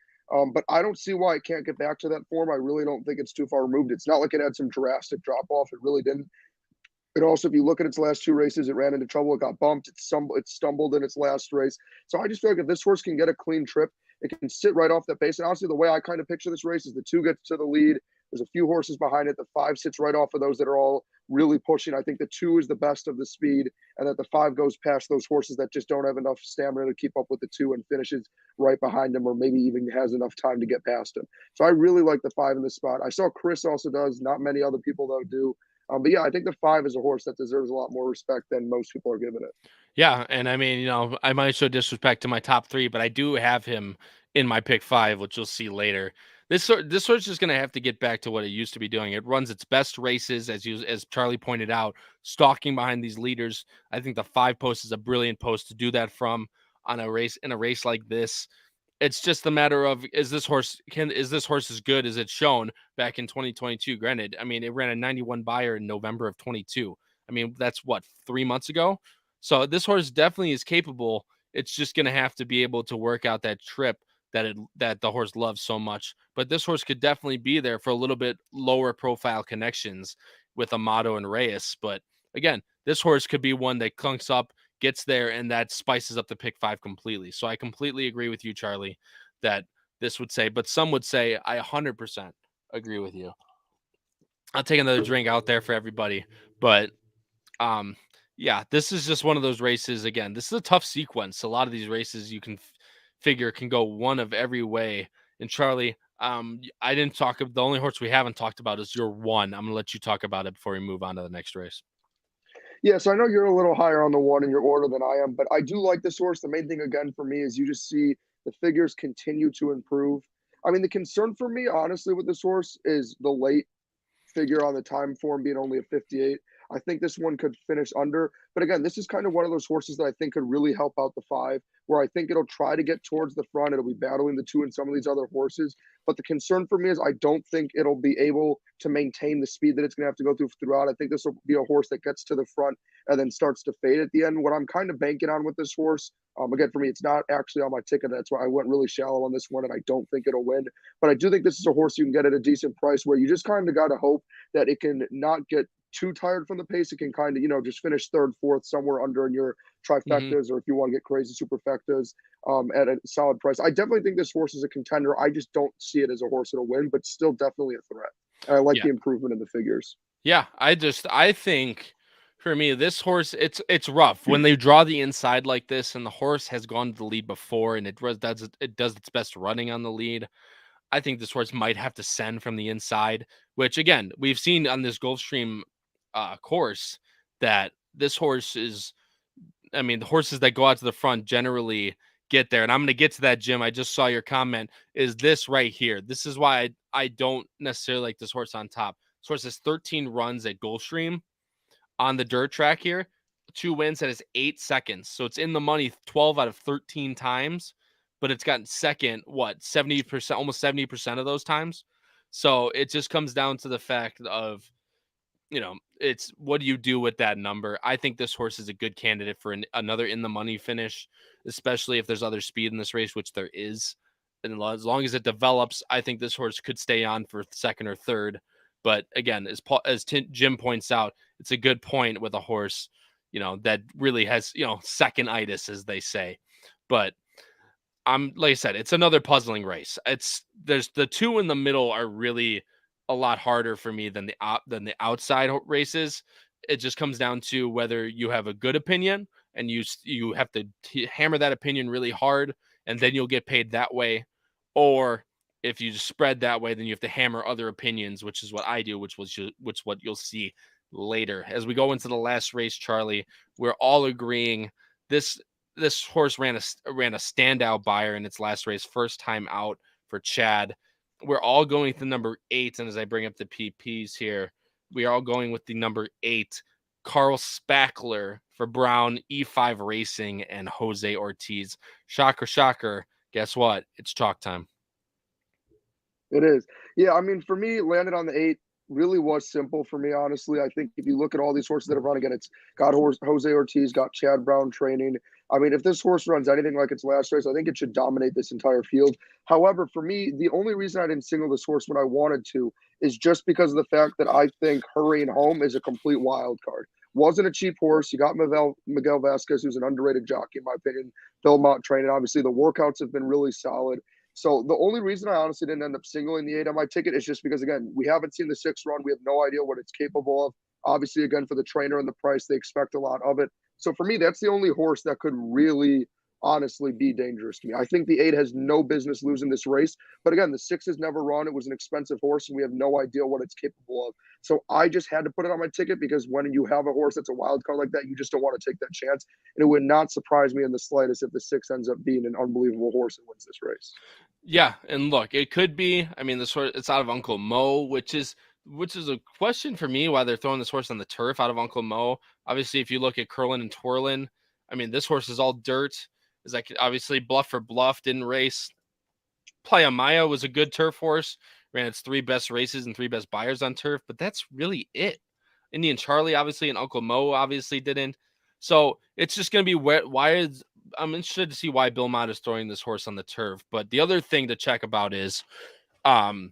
S2: But I don't see why it can't get back to that form. I really don't think it's too far removed. It's not like it had some drastic drop off. It really didn't. And also, if you look at its last 2 races, it ran into trouble. It got bumped. It stumbled in its last race. So I just feel like if this horse can get a clean trip, it can sit right off that pace. And honestly, the way I kind of picture this race is the 2 gets to the lead. There's a few horses behind it. The 5 sits right off of those that are all really pushing. I think the 2 is the best of the speed, and that the 5 goes past those horses that just don't have enough stamina to keep up with the 2 and finishes right behind them, or maybe even has enough time to get past him. So I really like the 5 in this spot. I saw Chris also does. Not many other people though do. But yeah, I think the 5 is a horse that deserves a lot more respect than most people are giving it.
S1: Yeah, and I mean, I might show disrespect to my top 3, but I do have him in my pick 5, which you'll see later. This horse is going to have to get back to what it used to be doing. It runs its best races, as Charlie pointed out, stalking behind these leaders. I think the 5 post is a brilliant post to do that from on a race like this. It's just a matter of is this horse as good as it's shown back in 2022? Granted, I mean, it ran a 91 buyer in November of 22. I mean, that's what, 3 months ago. So this horse definitely is capable. It's just going to have to be able to work out that trip that the horse loves so much. But this horse could definitely be there for a little bit lower profile connections with Amato and Reyes. But again, this horse could be one that clunks up, gets there, and that spices up the pick 5 completely. So I completely agree with you, Charlie, that this would say, but some would say I 100% agree with you. I'll take another drink out there for everybody. But yeah, this is just one of those races. Again, this is a tough sequence. A lot of these races you can figure can go one of every way. And Charlie, I didn't talk. The only horse we haven't talked about is your 1. I'm gonna let you talk about it before we move on to the next race.
S2: Yeah, so I know you're a little higher on the 1 in your order than I am, but I do like this horse. The main thing again for me is you just see the figures continue to improve. I mean, the concern for me, honestly, with this horse is the late figure on the time form being only a 58. I think this one could finish under. But again, this is kind of one of those horses that I think could really help out the 5, where I think it'll try to get towards the front. It'll be battling the 2 and some of these other horses. But the concern for me is I don't think it'll be able to maintain the speed that it's going to have to go throughout. I think this will be a horse that gets to the front and then starts to fade at the end. What I'm kind of banking on with this horse, again, for me, it's not actually on my ticket. That's why I went really shallow on this one, and I don't think it'll win. But I do think this is a horse you can get at a decent price where you just kind of got to hope that it can not get too tired from the pace. It can kind of, just finish 3rd, 4th, somewhere under in your trifectas, or if you want to get crazy superfectas at a solid price. I definitely think this horse is a contender. I just don't see it as a horse that'll win, but still definitely a threat. And I like
S1: Yeah.
S2: the improvement in the figures.
S1: Yeah, I think for me, this horse, it's rough when they draw the inside like this, and the horse has gone to the lead before, and it does its best running on the lead. I think this horse might have to send from the inside, which again we've seen on this Gulfstream course that this horse is. I mean, the horses that go out to the front generally get there, and I'm going to get to that, Jim. I just saw your comment. Is this right here? This is why I don't necessarily like this horse on top. This horse has 13 runs at Gulfstream on the dirt track here, 2 wins. That is 8 seconds. So it's in the money 12 out of 13 times, but it's gotten second, 70%, almost 70% of those times. So it just comes down to the fact of, it's what do you do with that number? I think this horse is a good candidate for another in the money finish, especially if there's other speed in this race, which there is. And as long as it develops, I think this horse could stay on for 2nd or 3rd. But again, as Jim points out, it's a good point with a horse, that really has, second-itis, as they say. But like I said, it's another puzzling race. There's the 2 in the middle are really a lot harder for me than the outside races. It just comes down to whether you have a good opinion and you have to hammer that opinion really hard, and then you'll get paid that way. Or if you just spread that way, then you have to hammer other opinions, which is what I do, which what you'll see later. As we go into the last race, Charlie, we're all agreeing this horse ran a standout buyer in its last race, first time out for Chad. We're all going with the number 8, and as I bring up the PPs here, we are all going with the number 8, Carl Spackler for Brown, E5 Racing, and Jose Ortiz. Shocker, shocker. Guess what? It's chalk time.
S2: It is. Yeah, I mean, for me, landed on the 8 really was simple for me, honestly. I think if you look at all these horses that have run again, it's got Jose Ortiz, got Chad Brown training. I mean, if this horse runs anything like its last race, I think it should dominate this entire field. However, for me, the only reason I didn't single this horse when I wanted to is just because of the fact that I think Hurrying Home is a complete wild card. Wasn't a cheap horse. You got Miguel Vasquez, who's an underrated jockey, in my opinion. Belmont training. Obviously, the workouts have been really solid. So the only reason I honestly didn't end up singling the 8 on my ticket is just because, again, we haven't seen the 6 run. We have no idea what it's capable of. Obviously, again, for the trainer and the price, they expect a lot of it. So for me, that's the only horse that could really honestly be dangerous to me. I think the 8 has no business losing this race. But again, the 6 has never run. It was an expensive horse, and we have no idea what it's capable of. So I just had to put it on my ticket because when you have a horse that's a wild card like that, you just don't want to take that chance. And it would not surprise me in the slightest if the 6 ends up being an unbelievable horse and wins this race.
S1: Yeah, and look, it could be. I mean, it's out of Uncle Mo, which is a question for me why they're throwing this horse on the turf out of Uncle Mo. Obviously, if you look at Curlin and Twirlin, I mean, this horse is all dirt. Is like obviously Bluff for Bluff didn't race. Playa Maya was a good turf horse, ran its 3 best races and 3 best buyers on turf, but that's really it. Indian Charlie obviously and Uncle Mo obviously didn't. So it's just going to be I'm interested to see why Bill Mott is throwing this horse on the turf. But the other thing to check about is, and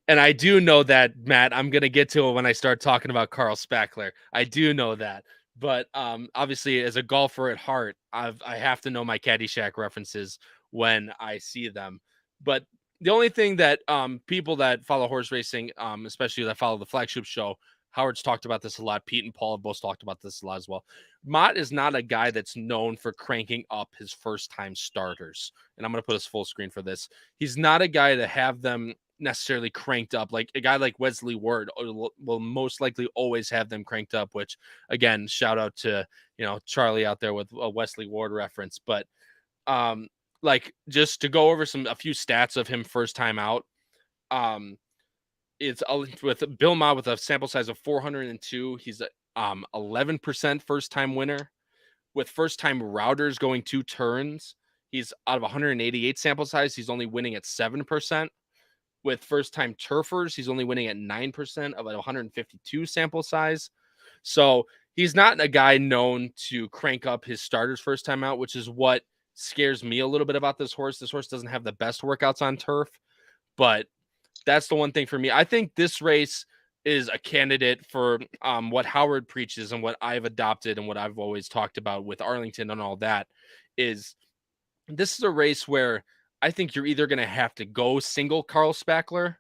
S1: I do know that, Matt, I'm going to get to it when I start talking about Carl Spackler. I do know that. But obviously, as a golfer at heart, I have to know my Caddyshack references when I see them. But the only thing that people that follow horse racing, especially that follow the flagship show, Howard's talked about this a lot. Pete and Paul have both talked about this a lot as well. Mott is not a guy that's known for cranking up his first-time starters. And I'm going to put his full screen for this. He's not a guy to have them necessarily cranked up. Like a guy like Wesley Ward will most likely always have them cranked up, which, again, shout out to, Charlie out there with a Wesley Ward reference. But like just to go over a few stats of him first time out, it's with Bill Ma with a sample size of 402. He's a 11% first time winner. With first time routers going 2 turns, he's out of 188 sample size. He's only winning at 7%. With first time turfers, he's only winning at 9% of a 152 sample size. So he's not a guy known to crank up his starters first time out, which is what scares me a little bit about this horse. This horse doesn't have the best workouts on turf, but that's the one thing for me. I think this race is a candidate for what Howard preaches and what I've adopted and what I've always talked about with Arlington and all that is this is a race where I think you're either going to have to go single Carl Spackler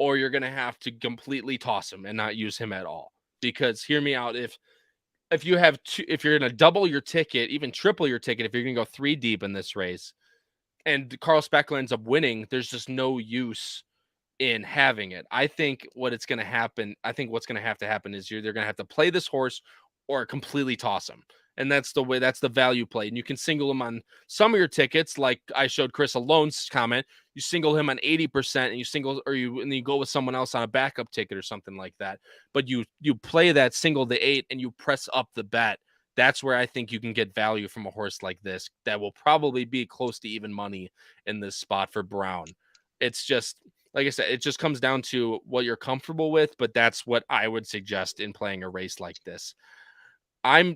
S1: or you're going to have to completely toss him and not use him at all. Because hear me out, if you have if you're going to double your ticket, even triple your ticket, if you're going to go 3 deep in this race and Carl Spackler ends up winning, there's just no use in having it. I think what's going to have to happen is you're either going to have to play this horse or completely toss him. And that's the value play. And you can single him on some of your tickets. Like I showed Chris Alone's comment, you single him on 80% and you go with someone else on a backup ticket or something like that. But you play that single to 8 and you press up the bet. That's where I think you can get value from a horse like this that will probably be close to even money in this spot for Brown. It's just, like I said, it just comes down to what you're comfortable with, but that's what I would suggest in playing a race like this. Carl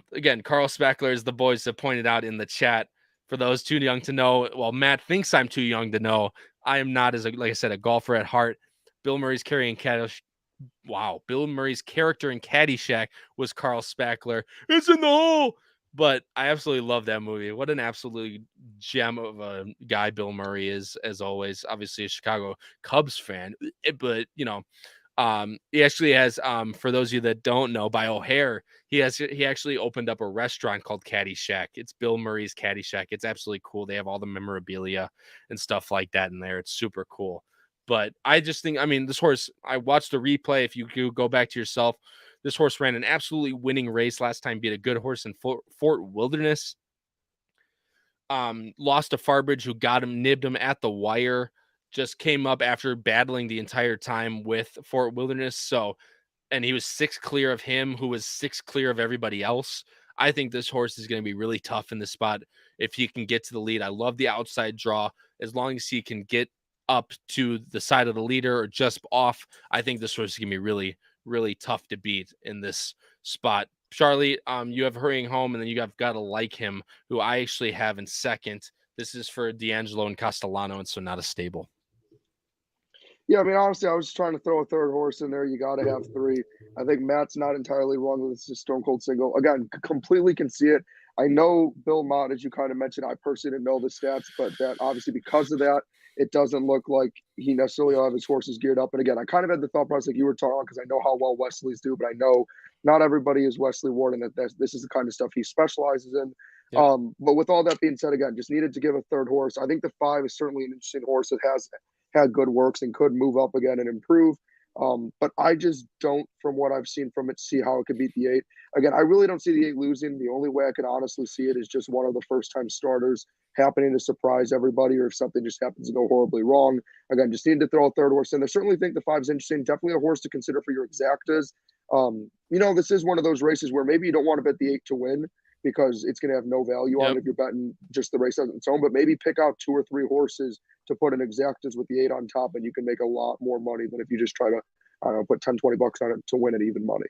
S1: Spackler, as the boys have pointed out in the chat, for those too young to know. Well, Matt thinks I'm too young to know. I am not, like I said, a golfer at heart. Bill Murray's character in Caddyshack was Carl Spackler. It's in the hole. But I absolutely love that movie. What an absolute gem of a guy Bill Murray is, as always. Obviously a Chicago Cubs fan, but He actually has, for those of you that don't know, by O'Hare, he actually opened up a restaurant called Caddy Shack. It's Bill Murray's Caddy Shack. It's absolutely cool. They have all the memorabilia and stuff like that in there. It's super cool. But I just think, I mean, this horse, I watched the replay. If you go back to yourself, this horse ran an absolutely winning race last time, beat a good horse in Fort Wilderness. Lost to Farbridge, who got him, nibbed him at the wire, just came up after battling the entire time with Fort Wilderness. So, and he was 6 clear of him, who was 6 clear of everybody else. I think this horse is going to be really tough in this spot if he can get to the lead. I love the outside draw. As long as he can get up to the side of the leader or just off, I think this horse is going to be really, really tough to beat in this spot. Charlie, you have Hurrying Home, and then you have Gotta Like Him, who I actually have in second. This is for D'Angelo and Castellano, and so not a stable.
S2: Yeah, I mean, honestly, I was just trying to throw a third horse in there. You got to have 3. I think Matt's not entirely wrong with this Stone Cold Single. Again, completely can see it. I know Bill Mott, as you kind of mentioned, I personally didn't know the stats, but that obviously because of that, it doesn't look like he necessarily will have his horses geared up. And again, I kind of had the thought process like you were talking because I know how well Wesley's do, but I know not everybody is Wesley Ward, and that this is the kind of stuff he specializes in. Yep. But with all that being said, again, just needed to give a third horse. I think the 5 is certainly an interesting horse that has had good works and could move up again and improve. But I just don't, from what I've seen from it, see how it could beat the 8. Again, I really don't see the 8 losing. The only way I can honestly see it is just one of the first-time starters happening to surprise everybody, or if something just happens to go horribly wrong. Again, just need to throw a third horse in. I certainly think the 5 is interesting. Definitely a horse to consider for your exactas. This is one of those races where maybe you don't want to bet the 8 to win because it's going to have no value on it if you're betting just the race on its own. But maybe pick out 2 or 3 horses to put an exactas with the 8 on top, and you can make a lot more money than if you just try to, I don't know, put 10, 20 bucks on it to win it even money.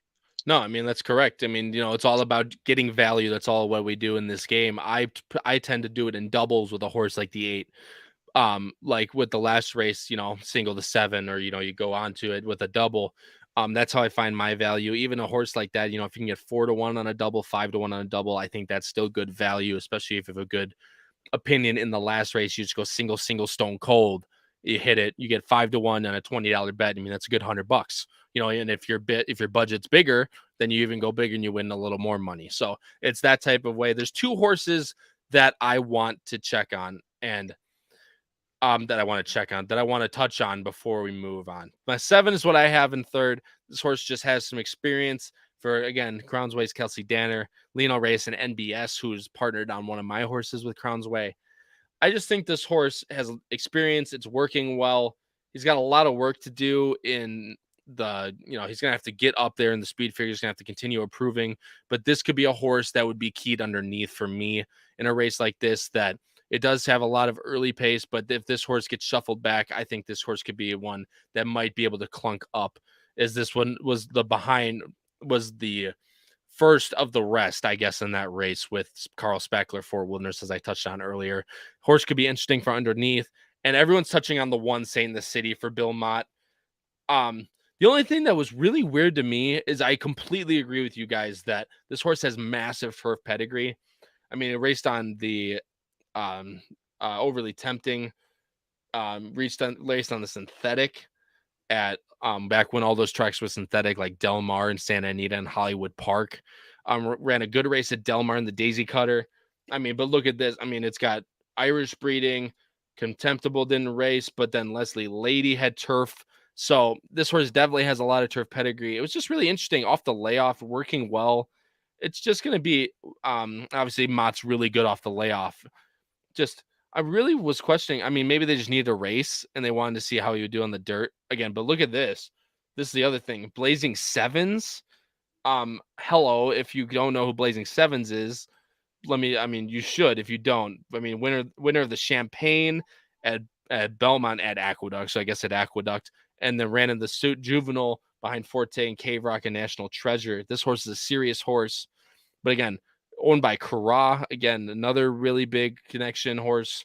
S1: No, I mean, that's correct. I mean, it's all about getting value. That's all what we do in this game. I tend to do it in doubles with a horse like the 8. Like with the last race, single to 7, or, you go on to it with a double. That's how I find my value. Even a horse like that, if you can get 4 to 1 on a double, 5 to 1 on a double, I think that's still good value, especially if you have a good opinion in the last race. You just go single stone cold, you hit it, you get 5 to 1 on a $20 bet. I mean, that's a good $100, and if your budget's bigger, then you even go bigger and you win a little more money. So it's that type of way. There's 2 horses that I want to check on, and that I want to touch on before we move on. My 7 is what I have in third. This horse just has some experience for, again, Crownsway's Kelsey Danner, Leno Race, and NBS, who's partnered on one of my horses with Crownsway. I just think this horse has experience. It's working well. He's got a lot of work to do in the, he's going to have to get up there in the speed figure. He's going to have to continue improving, but this could be a horse that would be keyed underneath for me in a race like this, that it does have a lot of early pace, but if this horse gets shuffled back, I think this horse could be one that might be able to clunk up, as this one was the first of the rest, I guess, in that race with Carl Spackler for Wilderness, as I touched on earlier. Horse could be interesting for underneath, and everyone's touching on the 1 Saint in the City for Bill Mott. The only thing that was really weird to me is I completely agree with you guys that this horse has massive turf pedigree. I mean, it raced on the Overly Tempting, raced on the synthetic at back when all those tracks were synthetic, like Del Mar and Santa Anita and Hollywood Park. Ran a good race at Del Mar in the Daisy Cutter. I mean, but look at this. I mean, it's got Irish breeding. Contemptible didn't race, but then Leslie Lady had turf. So this horse definitely has a lot of turf pedigree. It was just really interesting off the layoff, working well. It's just going to be, obviously Mott's really good off the layoff. I really was questioning. I mean, maybe they just needed a race and they wanted to see how he would do on the dirt again. But look at this. This is the other thing. Blazing Sevens. Hello. If you don't know who Blazing Sevens is, you should. If you don't, winner of the Champagne at Belmont at Aqueduct. So I guess at Aqueduct, and then ran in the suit juvenile behind Forte and Cave Rock and National Treasure. This horse is a serious horse, but again, owned by Kara. Again, another really big connection horse.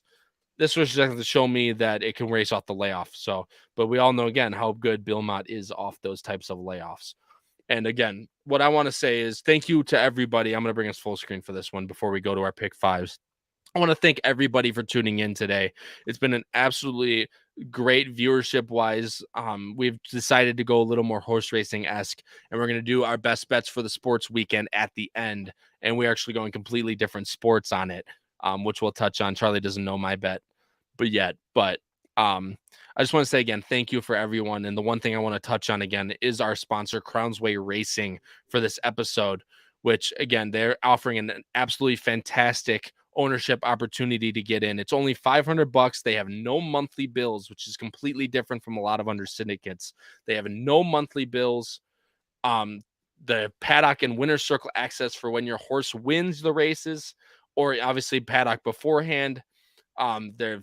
S1: This was just to show me that it can race off the layoff. So, but we all know again how good Bill Mott is off those types of layoffs. And again, what I want to say is thank you to everybody. I'm going to bring us full screen for this one before we go to our pick 5s. I want to thank everybody for tuning in today. It's been an absolutely great viewership wise. We've decided to go a little more horse racing esque, and we're going to do our best bets for the sports weekend at the end. And we're actually going completely different sports on it, which we'll touch on. Charlie doesn't know my bet, but I just want to say again, thank you for everyone. And the one thing I want to touch on again is our sponsor, Crownsway Racing, for this episode, which again, they're offering an absolutely fantastic ownership opportunity to get in. It's only $500. They have no monthly bills, which is completely different from a lot of under syndicates. They have no monthly bills. The paddock and winner's circle access for when your horse wins the races, or obviously paddock beforehand. They're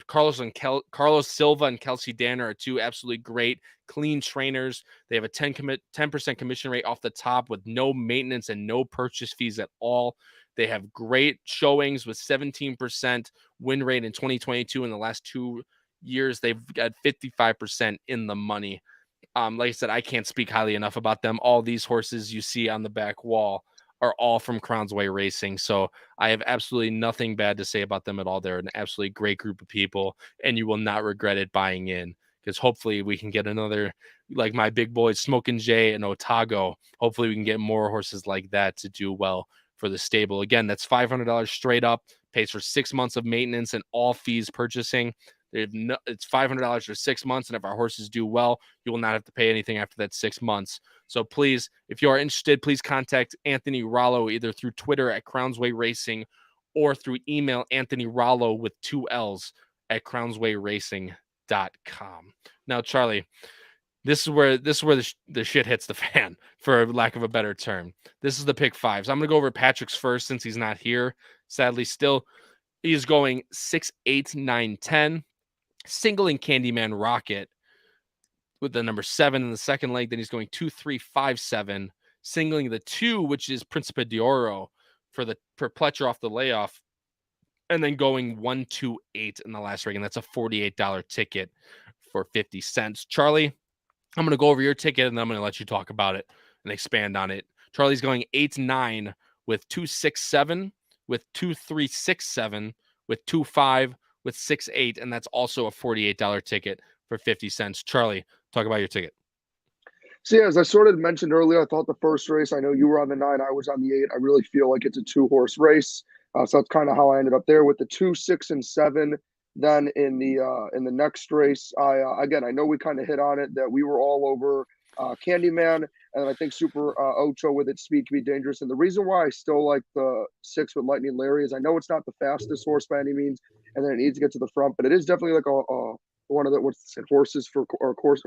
S1: Carlos Silva and Kelsey Danner are two absolutely great, clean trainers. They have a 10% commission rate off the top with no maintenance and no purchase fees at all. They have great showings with 17% win rate in 2022. In the last 2 years, they've got 55% in the money. Like I said, I can't speak highly enough about them. All these horses you see on the back wall are all from Crownsway Racing. So I have absolutely nothing bad to say about them at all. They're an absolutely great group of people, and you will not regret it buying in, because hopefully we can get another, like my big boys, Smokin' Jay and Otago. Hopefully we can get more horses like that to do well for the stable. Again, that's $500 straight up, pays for 6 months of maintenance and all fees purchasing. It's $500 for 6 months, and if our horses do well, you will not have to pay anything after that 6 months. So please, if you are interested, please contact Anthony Rollo either through Twitter at Crownsway Racing or through email Anthony Rollo with 2 L's at crownswayracing.com. Now, Charlie, this is where the shit hits the fan, for lack of a better term. This is the pick fives. I'm going to go over Patrick's first since he's not here. Sadly, still, he's going 6, 8, 9, 10. Singling Candyman Rocket with the number 7 in the second leg. Then he's going 2, 3, 5, 7. Singling the 2, which is Principe d'Oro for Pletcher off the layoff. And then going 1, 2, 8 in the last leg. And that's a $48 ticket for 50 cents. Charlie, I'm going to go over your ticket and then I'm going to let you talk about it and expand on it. Charlie's going 8, 9 with 2, 6, 7, with 2, 3, 6, 7, with 2, 5, with 6, 8, and that's also a $48 ticket for 50 cents. Charlie, talk about your ticket.
S2: So yeah, as I sort of mentioned earlier, I thought the first race, I know you were on the 9, I was on the 8. I really feel like it's a 2-horse race. So that's kind of how I ended up there with the 2, 6, and 7. Then in the next race, I know we kind of hit on it that we were all over Candyman, and I think Super Ocho with its speed can be dangerous. And the reason why I still like the 6 with Lightning Larry is I know it's not the fastest horse by any means, and then it needs to get to the front, but it is definitely like a one of the horses for horses,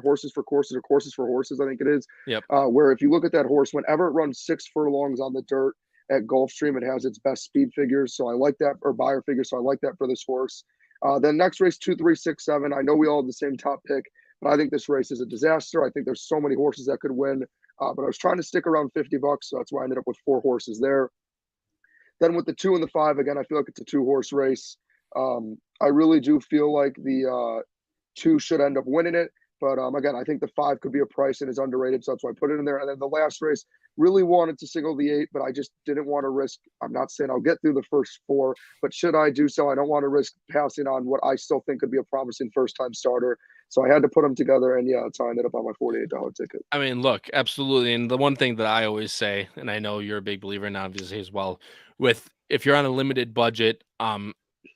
S2: I think it is.
S1: Yep.
S2: Where if you look at that horse, whenever it runs 6 furlongs on the dirt at Gulfstream, it has its best speed figures. So I like that, or buyer figures. So I like that for this horse. Then next race, 2, 3, 6, 7. I know we all have the same top pick, but I think this race is a disaster. I think there's so many horses that could win. But I was trying to stick around $50, so that's why I ended up with 4 horses there. Then with the 2 and the 5, again, I feel like it's a 2-horse race. I really do feel like the 2 should end up winning it. But again, I think the 5 could be a price and is underrated, so that's why I put it in there. And then the last race, really wanted to single the 8, but I just didn't want to risk. I'm not saying I'll get through the first 4, but should I do so, I don't want to risk passing on what I still think could be a promising first-time starter. So I had to put them together, and yeah, that's how I ended up on my $48 ticket.
S1: I mean, look, absolutely. And the one thing that I always say, and I know you're a big believer in, obviously as well, with if you're on a limited budget,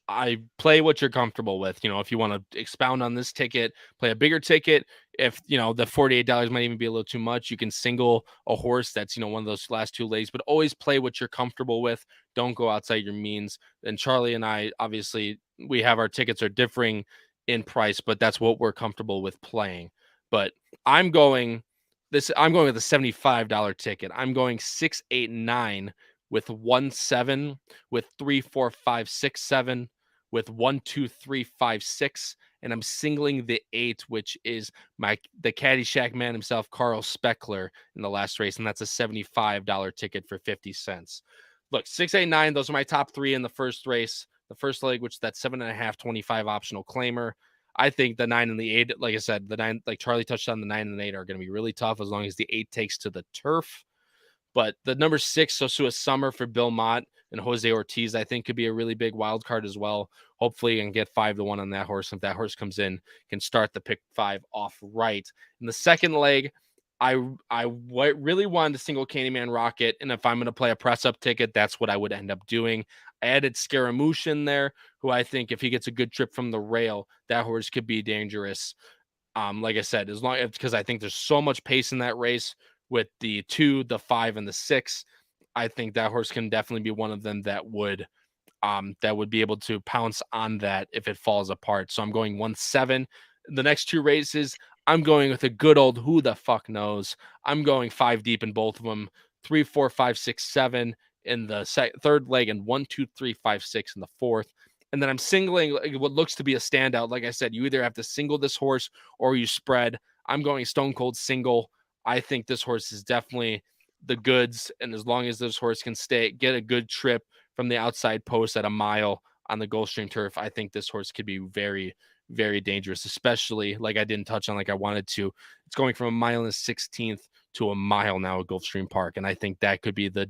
S1: I play what you're comfortable with. If you want to expound on this ticket, play a bigger ticket. If the $48 might even be a little too much, you can single a horse that's one of those last 2 legs, but always play what you're comfortable with. Don't go outside your means. And Charlie and I, obviously, we have our tickets are differing in price, but that's what we're comfortable with playing. But I'm going with a $75 ticket. I'm going 6, 8, 9 with 1, 7, with 3, 4, 5, 6, 7, with 1, 2, 3, 5, 6, and I'm singling the 8, which is the Caddyshack man himself, Carl Speckler, in the last race, and that's a $75 ticket for 50 cents. Look, 6, 8, 9, those are my top 3 in the first race. The first leg, which is that 7.5, 25 optional claimer. I think the 9 and the 8, like I said, the 9, like Charlie touched on, the 9 and the 8 are going to be really tough as long as the 8 takes to the turf. But the number 6, Sosua Summer for Bill Mott and Jose Ortiz, I think could be a really big wild card as well. Hopefully you can get 5-1 on that horse. If that horse comes in, can start the pick 5 off right. In the second leg, I really wanted the single Candyman Rocket, and if I'm going to play a press-up ticket, that's what I would end up doing. I added Scaramouche in there, who I think if he gets a good trip from the rail, that horse could be dangerous. Like I said, as long as because I think there's so much pace in that race with the 2, the 5, and the 6. I think that horse can definitely be one of them that would be able to pounce on that if it falls apart. So I'm going 1-7. The next 2 races, I'm going with a good old who the fuck knows. I'm going 5 deep in both of them. 3, 4, 5, 6, 7 in the third leg, and 1, 2, 3, 5, 6 in the fourth. And then I'm singling what looks to be a standout. Like I said, you either have to single this horse or you spread. I'm going stone cold single. I think this horse is definitely the goods. And as long as this horse can get a good trip from the outside post at a mile on the Gulfstream turf, I think this horse could be very, very dangerous, especially like I didn't touch on like I wanted to. It's going from a mile and a 16th to a mile now at Gulfstream Park. And I think that could be the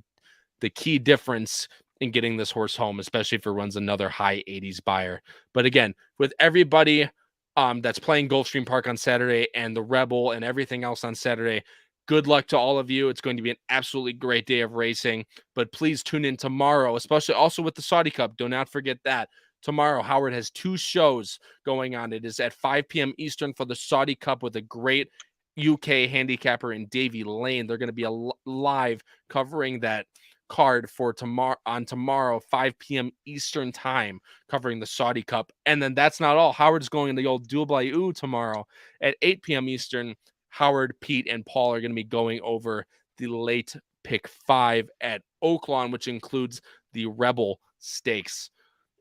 S1: key difference in getting this horse home, especially if it runs another high 80s buyer. But again, with everybody that's playing Gulfstream Park on Saturday and the Rebel and everything else on Saturday, good luck to all of you. It's going to be an absolutely great day of racing, but please tune in tomorrow, especially also with the Saudi Cup. Do not forget that. Tomorrow, Howard has 2 shows going on. It is at 5 p.m. Eastern for the Saudi Cup with a great UK handicapper in Davy Lane. They're going to be live covering that card for tomorrow 5 p.m. Eastern time, covering the Saudi Cup. And then that's not all. Howard's going to the old Dubai tomorrow at 8 p.m. Eastern. Howard, Pete, and Paul are going to be going over the late pick 5 at Oaklawn, which includes the Rebel Stakes.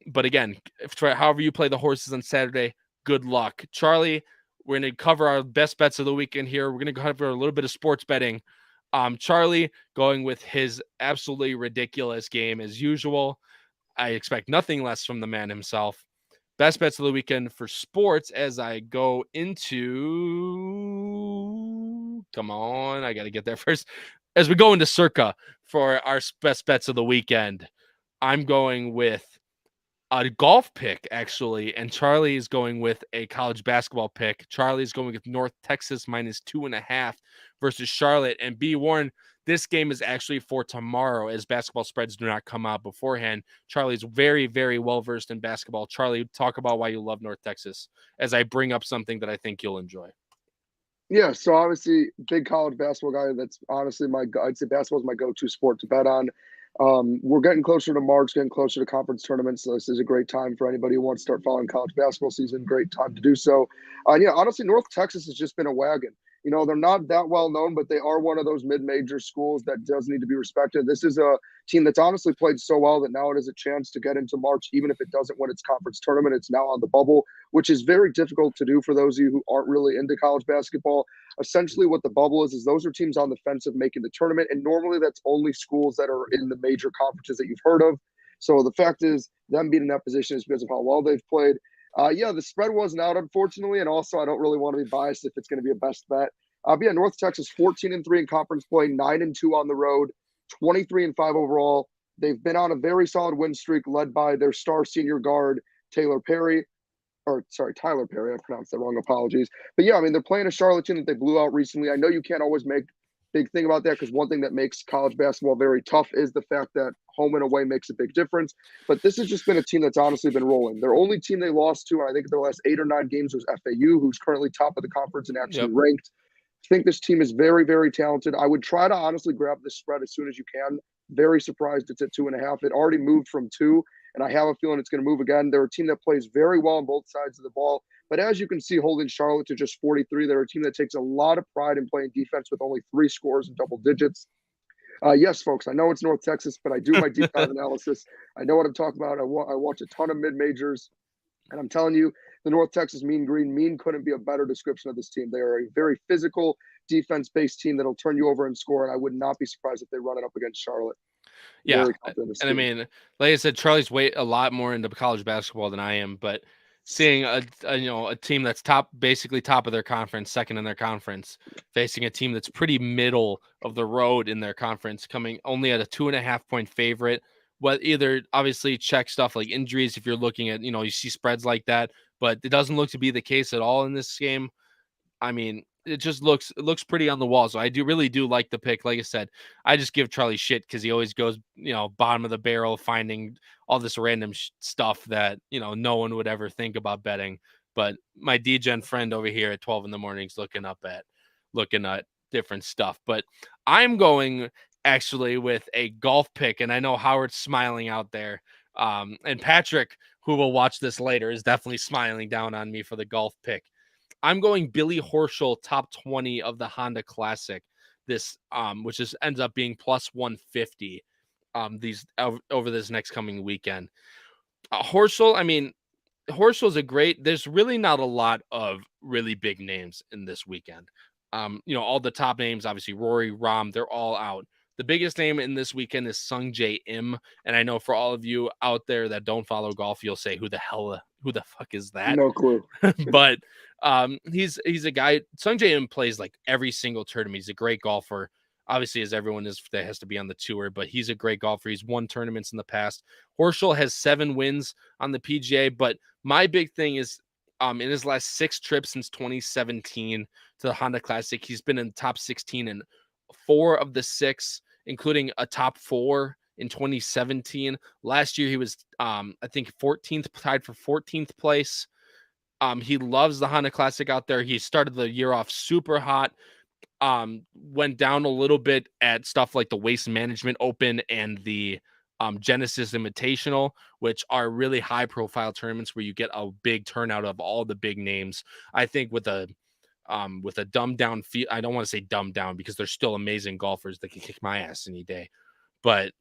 S1: But again, however you play the horses on Saturday, good luck. Charlie, we're going to cover our best bets of the weekend here. We're going to cover a little bit of sports betting. Charlie going with his absolutely ridiculous game as usual. I expect nothing less from the man himself. Best bets of the weekend for sports as I go into. Come on, I got to get there first. As we go into Circa for our best bets of the weekend, I'm going with a golf pick, actually, and Charlie is going with a college basketball pick. Charlie's going with North Texas -2.5 versus Charlotte. And be warned, this game is actually for tomorrow, as basketball spreads do not come out beforehand. Charlie's very, very well versed in basketball. Charlie, talk about why you love North Texas as I bring up something that I think you'll enjoy.
S2: Yeah, so obviously, big college basketball guy. That's honestly I'd say basketball is my go-to sport to bet on. We're getting closer to March, getting closer to conference tournaments. So this is a great time for anybody who wants to start following college basketball season. Great time to do so. Yeah, honestly, North Texas has just been a wagon. You know, they're not that well known, but they are one of those mid-major schools that does need to be respected. This is a team that's honestly played so well that now it has a chance to get into March, even if it doesn't win its conference tournament. It's now on the bubble, which is very difficult to do for those of you who aren't really into college basketball. Essentially, what the bubble is those are teams on the fence of making the tournament, and normally that's only schools that are in the major conferences that you've heard of. So the fact is, them being in that position is because of how well they've played. Yeah, the spread wasn't out, unfortunately, and also I don't really want to be biased if it's going to be a best bet. But yeah, North Texas 14-3 in conference play, 9-2 on the road, 23-5 overall. They've been on a very solid win streak, led by their star senior guard Tyler Perry. I pronounced that wrong. Apologies. But yeah, I mean, they're playing a Charlotte team that they blew out recently. I know you can't always make big thing about that because one thing that makes college basketball very tough is the fact that home and away makes a big difference. But this has just been a team that's honestly been rolling. Their only team they lost to, I think their last 8 or 9 games, was FAU, who's currently top of the conference and actually ranked. I think this team is very, very talented. I would try to honestly grab this spread as soon as you can. Very surprised it's at 2.5. It already moved from 2, and I have a feeling it's going to move again. They're a team that plays very well on both sides of the ball. But as you can see, holding Charlotte to just 43, they're a team that takes a lot of pride in playing defense with only 3 scores in double digits. Yes, folks, I know it's North Texas, but I do my deep dive analysis. I know what I'm talking about. I watch a ton of mid-majors, and I'm telling you, the North Texas Mean Green, mean couldn't be a better description of this team. They are a very physical, defense-based team that'll turn you over and score, and I would not be surprised if they run it up against Charlotte.
S1: Yeah, and I mean, like I said, Charlie's way a lot more into college basketball than I am, but seeing a team that's basically top of their conference, second in their conference, facing a team that's pretty middle of the road in their conference, coming only at a 2.5-point favorite. What either obviously check stuff like injuries if you're looking at, you see spreads like that, but it doesn't look to be the case at all in this game. I mean, it looks pretty on the wall. So I really do like the pick. Like I said, I just give Charlie shit because he always goes, bottom of the barrel, finding all this random stuff that no one would ever think about betting. But my DGen friend over here at 12 in the mornings looking at different stuff. But I'm going actually with a golf pick, and I know Howard's smiling out there. And Patrick, who will watch this later, is definitely smiling down on me for the golf pick. I'm going Billy Horschel top 20 of the Honda Classic. This which just ends up being plus 150 these over this next coming weekend. Horschel, I mean, Horschel's there's really not a lot of really big names in this weekend. All the top names, obviously Rory, Rahm, they're all out. The biggest name in this weekend is Sung Jae Im, and I know for all of you out there that don't follow golf, you'll say, who the fuck is that?
S2: No clue.
S1: But he's a guy. Sung Jae Im plays like every single tournament. He's a great golfer. Obviously, as everyone is that has to be on the tour, but he's a great golfer. He's won tournaments in the past. Horschel has 7 wins on the PGA, but my big thing is in his last 6 trips since 2017 to the Honda Classic, he's been in the top 16 in 4 of the 6, including a top 4 in 2017. Last year, he was, I think, 14th, tied for 14th place. He loves the Honda Classic out there. He started the year off super hot. Went down a little bit at stuff like the Waste Management Open and the Genesis Invitational, which are really high profile tournaments where you get a big turnout of all the big names. I think with a dumbed down feel, I don't want to say dumbed down because they're still amazing golfers that can kick my ass any day, but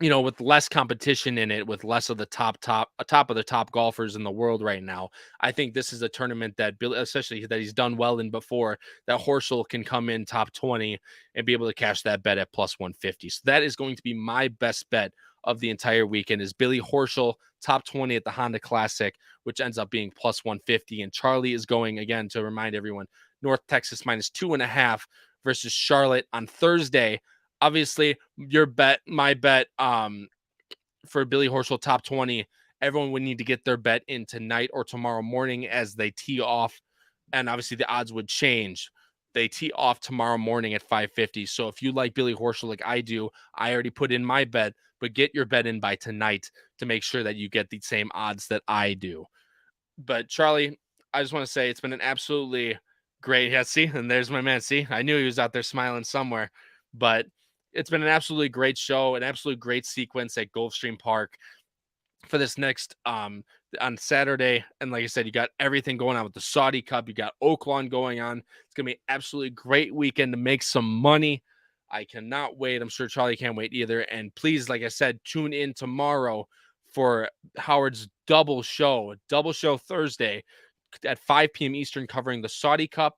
S1: with less competition in it, with less of the top of the top golfers in the world right now, I think this is a tournament that Billy, especially that he's done well in before, that Horschel can come in top 20 and be able to cash that bet at plus 150. So that is going to be my best bet of the entire weekend is Billy Horschel top 20 at the Honda Classic, which ends up being plus 150. And Charlie is going, again, to remind everyone, North Texas minus 2.5 versus Charlotte on Thursday. Obviously, my bet, for Billy Horschel top 20, everyone would need to get their bet in tonight or tomorrow morning as they tee off, and obviously the odds would change. They tee off tomorrow morning at 5:50. So if you like Billy Horschel like I do, I already put in my bet, but get your bet in by tonight to make sure that you get the same odds that I do. But Charlie, I just want to say it's been an absolutely great. Yeah, see, and there's my man. See, I knew he was out there smiling somewhere, but it's been an absolutely great show, an absolutely great sequence at Gulfstream Park for this next on Saturday. And like I said, you got everything going on with the Saudi Cup. You got Oaklawn going on. It's gonna be an absolutely great weekend to make some money. I cannot wait. I'm sure Charlie can't wait either. And please, like I said, tune in tomorrow for Howard's double show Thursday at 5 p.m. Eastern, covering the Saudi Cup,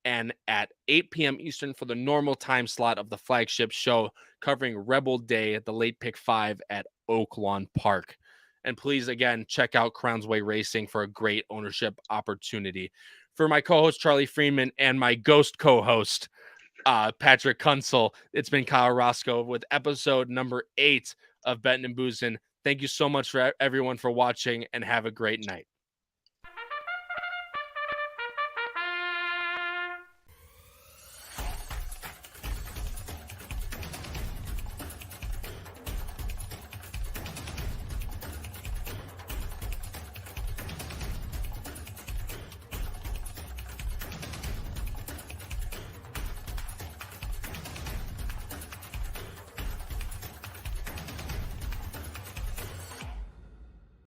S1: and at 8 p.m. Eastern for the normal time slot of the flagship show covering Rebel Day, the late pick 5 at Oaklawn Park. And please, again, check out Crowns Way Racing for a great ownership opportunity. For my co-host, Charlie Freeman, and my ghost co-host, Patrick Kuenzel, it's been Kyle Roscoe with episode number 8 of Bettin N Boozin. Thank you so much for everyone for watching, and have a great night.